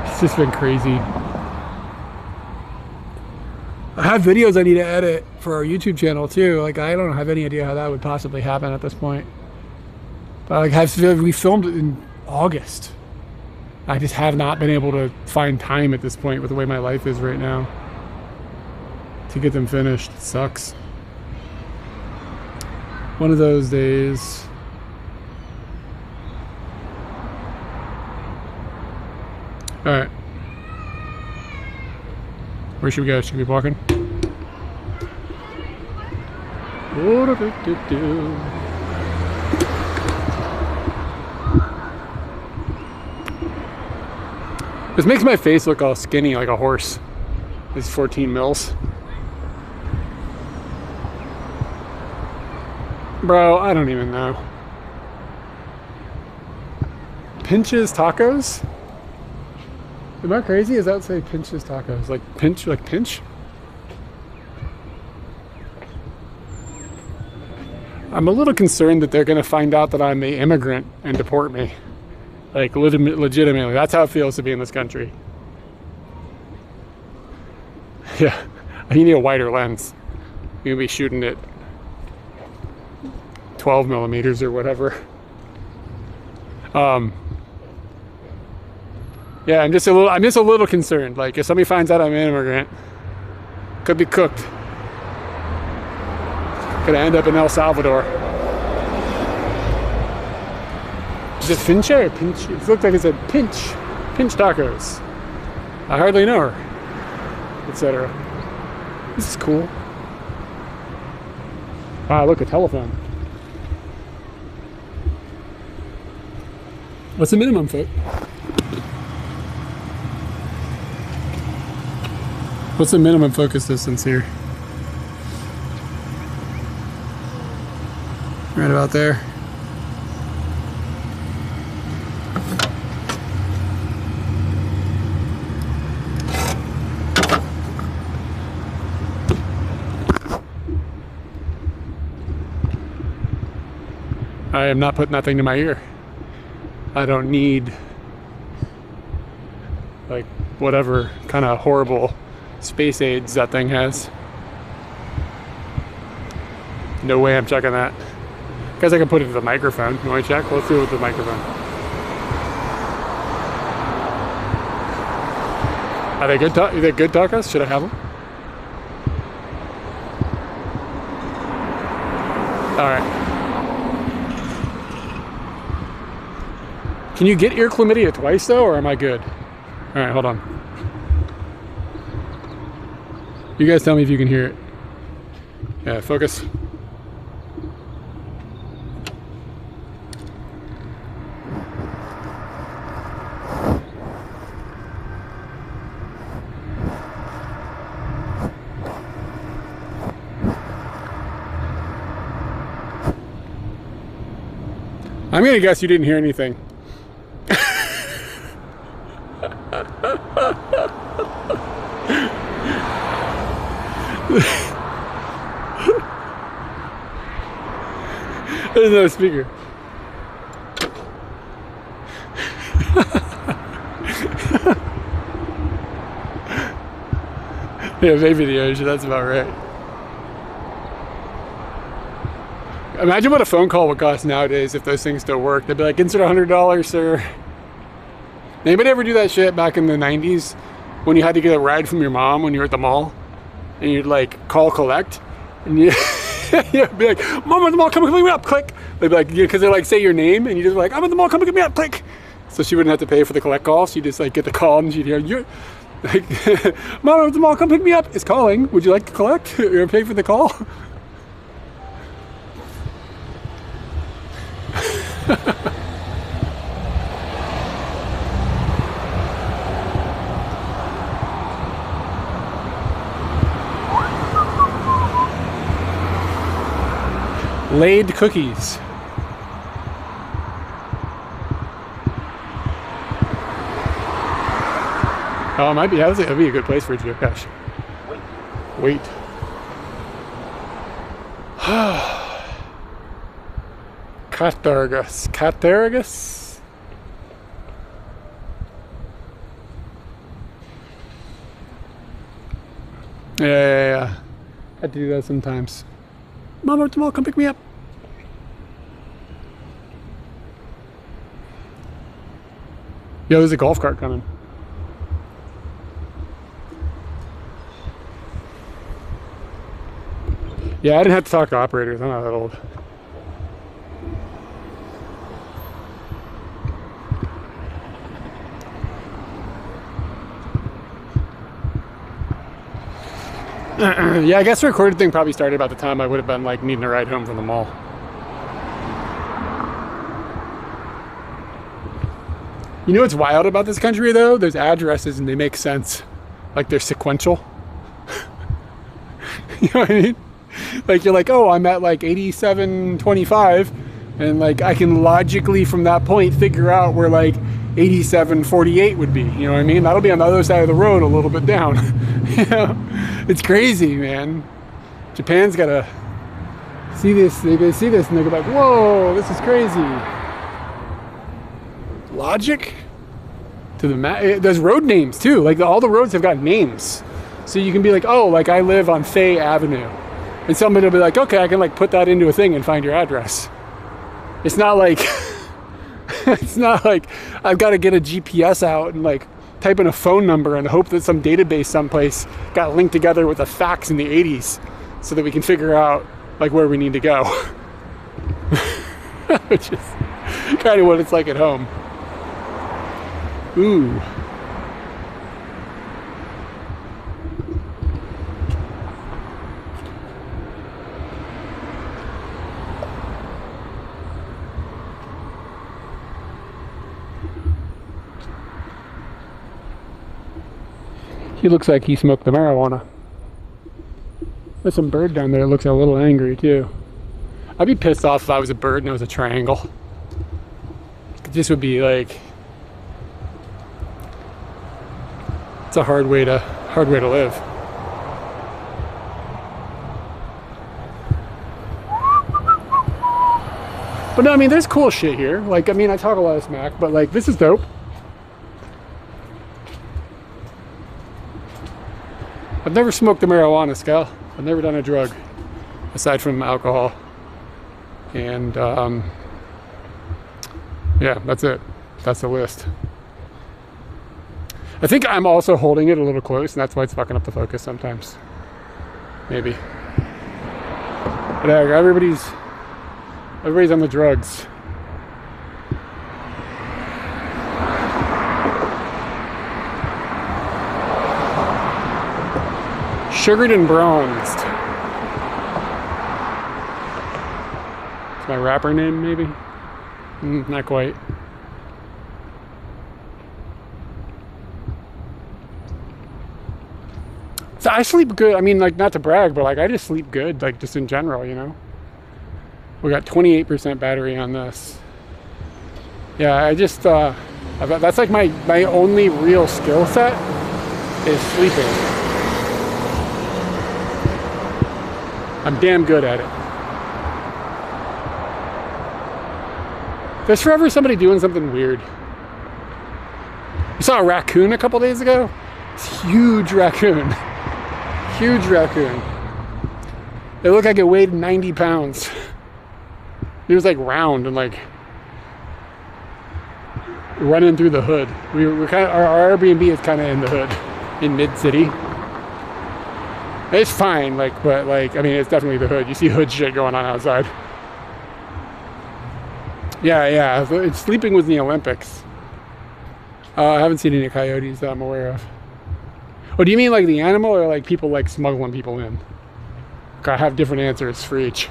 It's just been crazy. I have videos I need to edit for our YouTube channel too. Like, I don't have any idea how that would possibly happen at this point. But like, we filmed it in August. I just have not been able to find time at this point with the way my life is right now to get them finished. It sucks. One of those days. All right. Where should we go? Should we be walking? This makes my face look all skinny like a horse. This 14 mils. Bro, I don't even know. Pinch's Tacos? Am I crazy? Is that say Pinch's Tacos? Like pinch, like pinch? I'm a little concerned that they're gonna find out that I'm an immigrant and deport me. Like legitimately, that's how it feels to be in this country. Yeah, you need a wider lens. You're gonna be shooting at 12 millimeters or whatever. Yeah, I'm just a little concerned. Like, if somebody finds out I'm an immigrant, could be cooked. Gonna end up in El Salvador. Is it Finche or Pinch? It looked like it said Pinch. Pinch Tacos. I hardly know her. Etc. This is cool. Ah, look, a telephone. What's the minimum foot? What's the minimum focus distance here? Right about there. I am not putting that thing to my ear. I don't need like whatever kind of horrible space aids that thing has. No way I'm checking that. Guess I can put it to the microphone. You want to check? Let's do it with the microphone. Are they good? Are they good tacos? Should I have them? All right. Can you get ear chlamydia twice though, or am I good? All right, hold on. You guys tell me if you can hear it. Yeah, focus. I'm gonna guess you didn't hear anything. There's no speaker. Yeah, maybe the ocean, that's about right. Imagine what a phone call would cost nowadays if those things still work. They'd be like, insert $100, sir. Anybody ever do that shit back in the 90s when you had to get a ride from your mom when you were at the mall? And you'd like call collect and you you'd be like, Mom, I'm at the mall, come pick me up, click. They'd be like, because they're like, say your name, and you just like, I'm at the mall, come pick me up, click. So she wouldn't have to pay for the collect call. She'd just like get the call and she'd hear, you're like, Mom, I'm at the mall, come pick me up. It's calling. Would you like to collect or pay for the call? Laid cookies. Oh, it might be. That'd be a good place for a geocache. Wait. Cathargus. Cathargus? Yeah. I have to do that sometimes. Mom, I'm at the mall, come pick me up. Yo, there's a golf cart coming. Yeah, I didn't have to talk to operators. I'm not that old. Yeah, I guess the recorded thing probably started about the time I would have been like needing a ride home from the mall. You know what's wild about this country though? There's addresses and they make sense. Like they're sequential. You know what I mean? Like you're like, oh, I'm at like 8725 and like I can logically from that point figure out where like 8748 would be. You know what I mean? That'll be on the other side of the road a little bit down. You know? It's crazy, man. Japan's gotta see this, they gotta see this and they go like, whoa, this is crazy. Logic to the map. There's road names too. Like all the roads have got names. So you can be like, oh, like I live on Fay Avenue. And somebody will be like, okay, I can like put that into a thing and find your address. It's not like, it's not like I've got to get a GPS out and like type in a phone number and hope that some database someplace got linked together with a fax in the 80s so that we can figure out like where we need to go. Which is Kind of what it's like at home. Ooh. He looks like he smoked the marijuana. There's some bird down there that looks a little angry too. I'd be pissed off if I was a bird and it was a triangle. This would be like, it's a hard way to live. But no, I mean, there's cool shit here. Like, I mean, I talk a lot of smack, but like, this is dope. I've never smoked the marijuana, Scal. I've never done a drug aside from alcohol. And yeah, that's it. That's the list. I think I'm also holding it a little close, and that's why it's fucking up the focus sometimes. Maybe. But everybody's on the drugs. Sugared and bronzed. It's my rapper name, maybe? Not quite. So I sleep good. I mean, like, not to brag, but like, I just sleep good, like, just in general, you know? We got 28% battery on this. Yeah, I just, that's like my only real skill set is sleeping. I'm damn good at it. There's forever somebody doing something weird. You saw a raccoon a couple days ago? It's a huge raccoon. Huge raccoon. It looked like it weighed 90 pounds. It was like round and like running through the hood. We're kind of, our Airbnb is kind of in the hood, in mid-city. It's fine, like, but like, I mean, it's definitely the hood. You see hood shit going on outside. Yeah, it's sleeping was in the Olympics. I haven't seen any coyotes that I'm aware of. Oh, do you mean like the animal or like people like smuggling people in? I have different answers for each.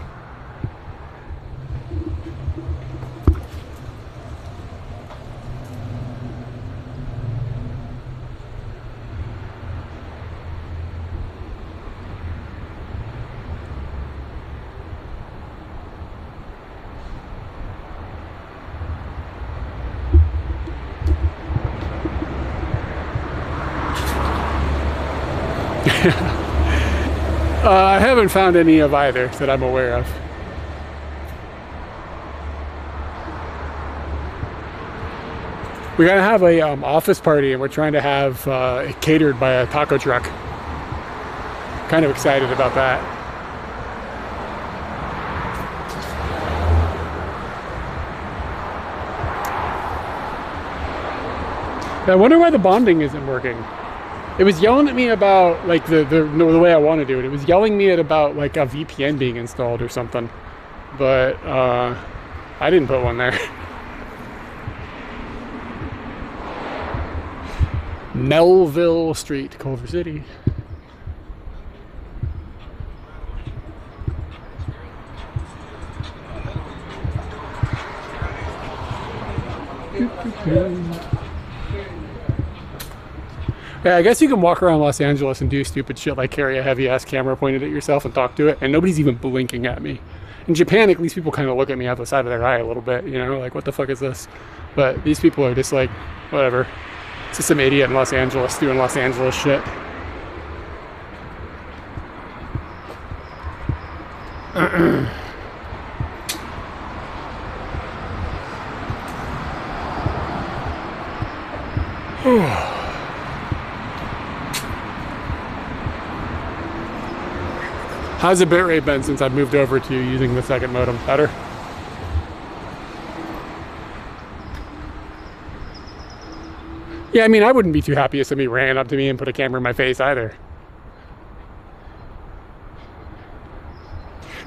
I haven't found any of either that I'm aware of. We're gonna have a office party, and we're trying to have it catered by a taco truck. Kind of excited about that. I wonder why the bonding isn't working. It was yelling at me about like the way I want to do it. It was yelling me at about like a VPN being installed or something, but I didn't put one there. Melville Street, Culver City. Yeah, I guess you can walk around Los Angeles and do stupid shit like carry a heavy ass camera pointed at yourself and talk to it, and nobody's even blinking at me. In Japan, at least people kind of look at me out the side of their eye a little bit, you know, like what the fuck is this? But these people are just like, whatever. It's just some idiot in Los Angeles doing Los Angeles shit. How's the bitrate been since I've moved over to using the second modem? Better? Yeah, I mean, I wouldn't be too happy if somebody ran up to me and put a camera in my face either.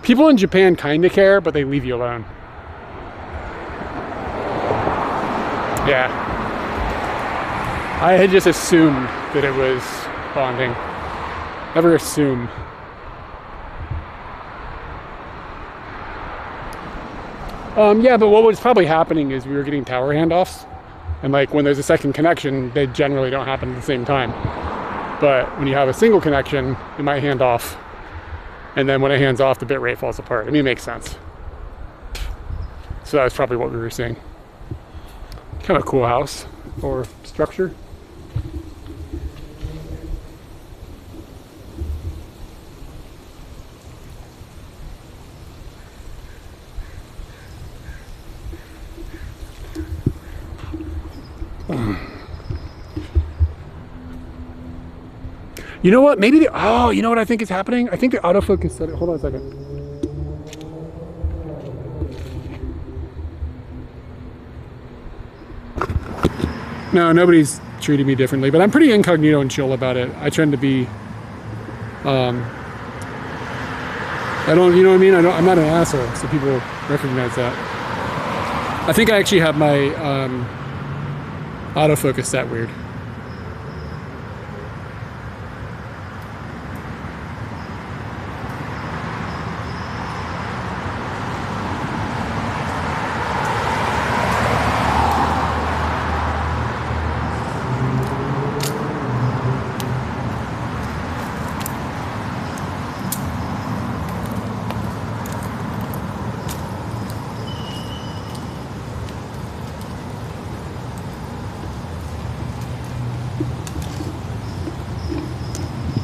People in Japan kind of care, but they leave you alone. Yeah. I had just assumed that it was bonding. Never assume. Yeah, but what was probably happening is we were getting tower handoffs. And like when there's a second connection, they generally don't happen at the same time. But when you have a single connection, it might hand off. And then when it hands off, the bit rate falls apart. I mean, it makes sense. So that's probably what we were seeing. Kind of a cool house or structure. You know what? Maybe oh, you know what I think is happening? I think the autofocus set it. Hold on a second. No, nobody's treating me differently, but I'm pretty incognito and chill about it. I tend to be, I don't, you know what I mean? I'm not an asshole, so people recognize that. I think I actually have my autofocus set weird.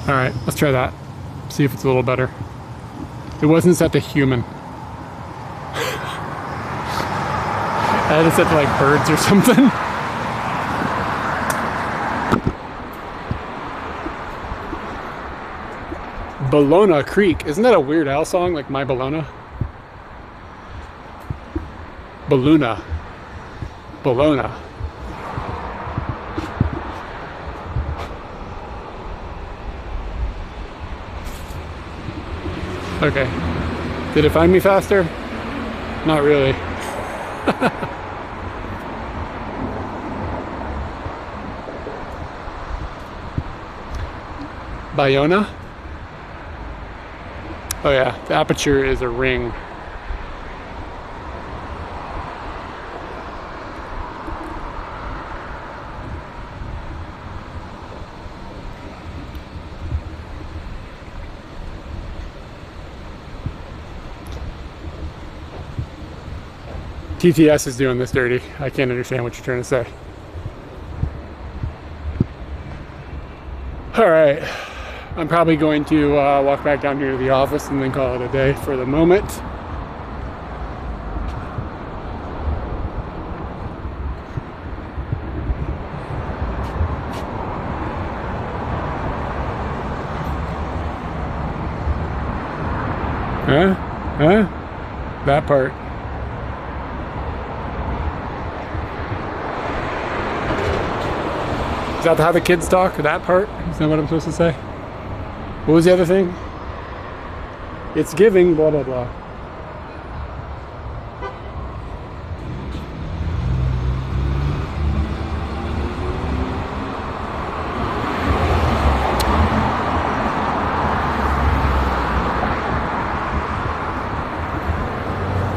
All right, let's try that. See if it's a little better. It wasn't set to human. I had it set to like birds or something. Bologna Creek. Isn't that a Weird Al song? Like My Bologna? Bologna. Bologna. Okay. Did it find me faster? Not really. Bayona? Oh yeah, the aperture is a ring. TTS is doing this dirty. I can't understand what you're trying to say. All right, I'm probably going to walk back down here to the office and then call it a day for the moment. Huh? Huh? That part. Is that how the kids talk? That part? Is that what I'm supposed to say? What was the other thing? It's giving, blah, blah, blah.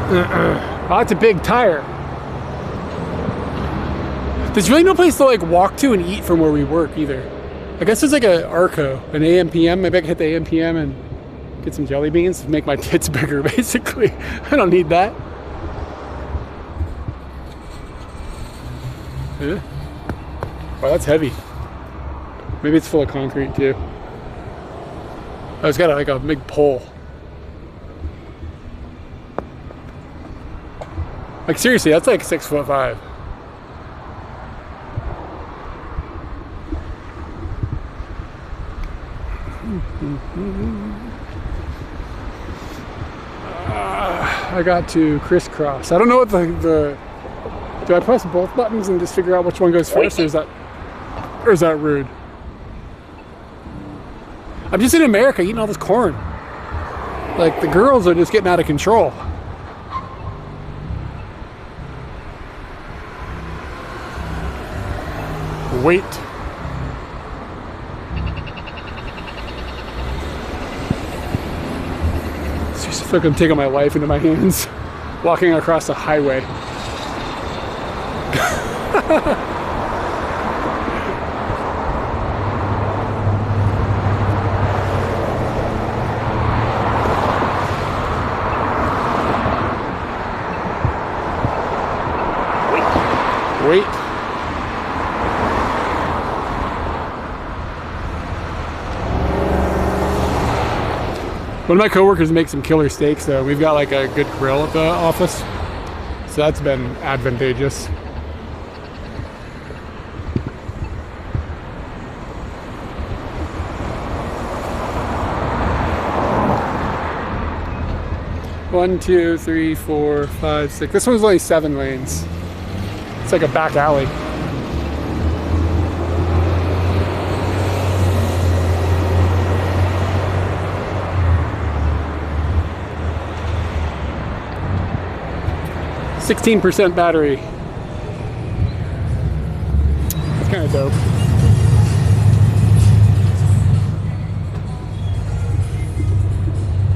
Oh, that's a big tire. There's really no place to like walk to and eat from where we work either. I guess there's like a Arco, an AM/PM. Maybe I can hit the AM/PM and get some jelly beans to make my tits bigger, basically. I don't need that. Yeah. Wow, that's heavy. Maybe it's full of concrete too. Oh, it's got like a big pole. Like seriously, that's like 6'5". I got to crisscross. I don't know what the do I press both buttons and just figure out which one goes first, or is that rude? I'm just in America eating all this corn. Like the girls are just getting out of control. Wait. It's like I'm taking my life into my hands, walking across a highway. Wait. One of my coworkers makes some killer steaks though. We've got like a good grill at the office, so that's been advantageous. One, two, three, four, five, six. This one's only 7 lanes. It's like a back alley. %16 battery. It's kind of dope.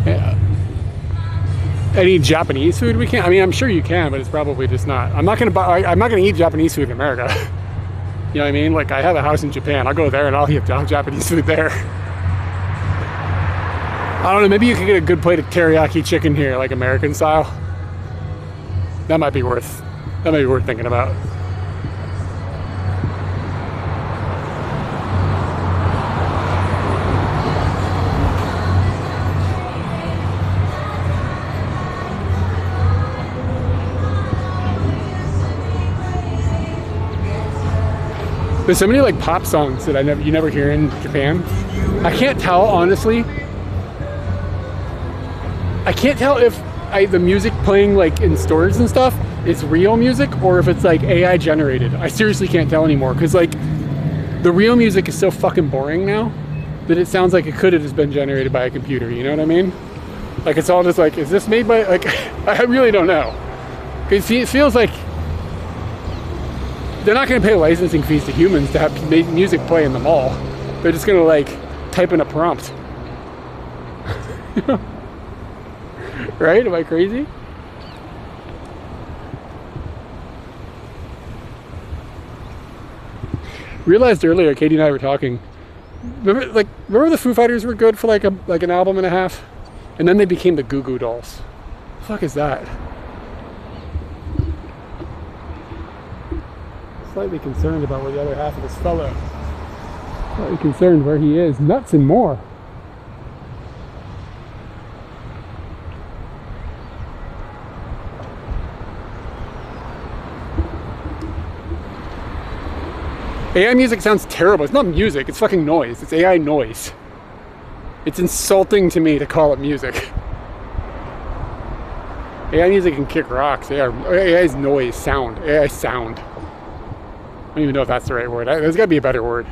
Yeah. Any Japanese food we can? I mean, I'm sure you can, but it's probably just not. I'm not gonna eat Japanese food in America. You know what I mean? Like, I have a house in Japan. I'll go there and I'll eat Japanese food there. I don't know. Maybe you could get a good plate of teriyaki chicken here, like American style. That might be worth thinking about. There's so many like pop songs that you never hear in Japan. I can't tell, honestly. I can't tell if the music playing like in stores and stuff is real music or if it's like AI generated. I seriously can't tell anymore because like the real music is so fucking boring now that it sounds like it could have just been generated by a computer. You know what I mean? Like, it's all just like, is this made by, like, I really don't know. It feels like they're not going to pay licensing fees to humans to have music play in the mall. They're just going to like type in a prompt. Right? Am I crazy? Realized earlier, Katie and I were talking. Remember the Foo Fighters were good for like an album and a half, and then they became the Goo Goo Dolls. What the fuck is that? Slightly concerned about where the other half of this fellow. Slightly concerned where he is. Nuts and more. AI music sounds terrible. It's not music, it's fucking noise. It's AI noise. It's insulting to me to call it music. AI music can kick rocks. AI is noise, sound. AI sound. I don't even know if that's the right word. There's gotta be a better word.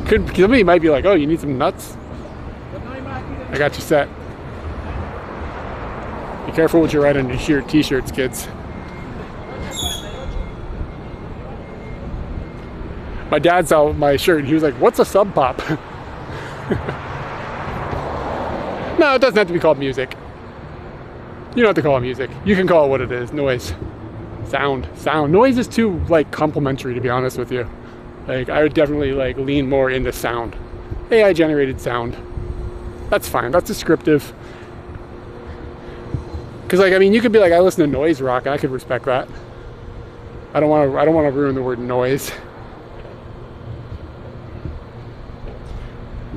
Somebody might be like, oh, you need some nuts? I got you set. Be careful what you write on your t-shirts, kids. My dad saw my shirt and he was like, what's a sub pop? No, it doesn't have to be called music. You don't have to call it music. You can call it what it is, noise. Sound. Noise is too like complimentary, to be honest with you. Like, I would definitely like lean more into sound. AI generated sound. That's fine, that's descriptive. Cause like, I mean, you could be like, I listen to noise rock and I could respect that. I don't wanna ruin the word noise.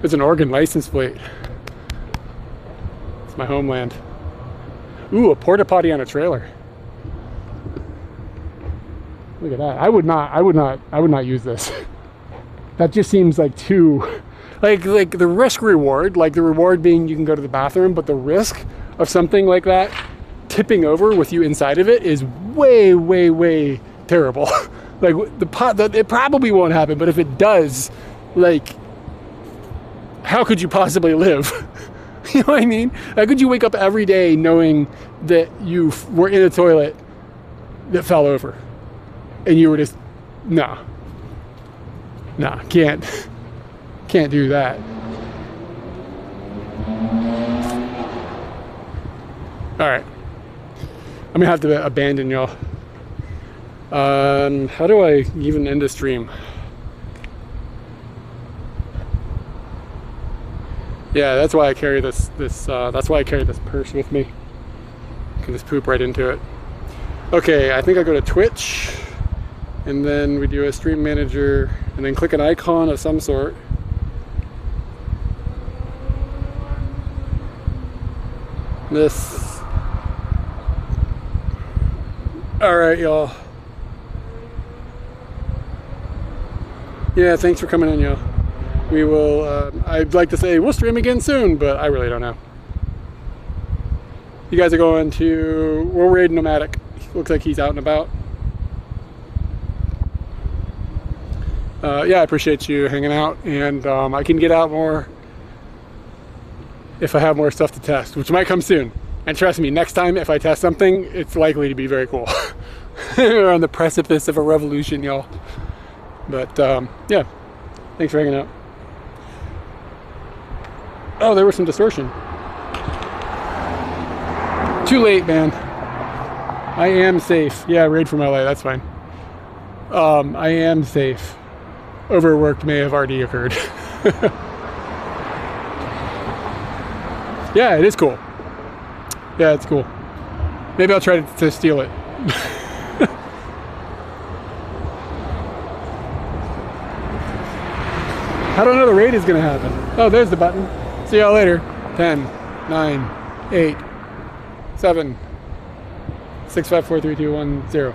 It's an Oregon license plate. It's my homeland. Ooh, a porta potty on a trailer. Look at that. I would not use this. That just seems like too, like the risk reward, like the reward being you can go to the bathroom, but the risk of something like that tipping over with you inside of it is way, way, way terrible. Like it probably won't happen, but if it does, like, how could you possibly live? You know what I mean? How could you wake up every day knowing that you were in a toilet that fell over and you were just, nah, can't do that. All right, I'm gonna have to abandon y'all. How do I even end a stream? Yeah, that's why I carry this that's why I carry this purse with me. I can just poop right into it. Okay, I think I go to Twitch, and then we do a stream manager, and then click an icon of some sort. This. All right, y'all. Yeah, thanks for coming in, y'all. We will, I'd like to say we'll stream again soon, but I really don't know. You guys are going to, we'll raid Nomadic. Looks like he's out and about. Yeah, I appreciate you hanging out, and I can get out more if I have more stuff to test, which might come soon. And trust me, next time if I test something, it's likely to be very cool. We're on the precipice of a revolution, y'all. But yeah, thanks for hanging out. Oh, there was some distortion. Too late, man. I am safe. Yeah, raid from LA, that's fine. I am safe. Overworked may have already occurred. Yeah, it is cool. Yeah, it's cool. Maybe I'll try to steal it. I don't know the raid is gonna happen. Oh, there's the button. See y'all later. 10, 9, 8, 7, 6, 5, 4, 3, 2, 1, 0.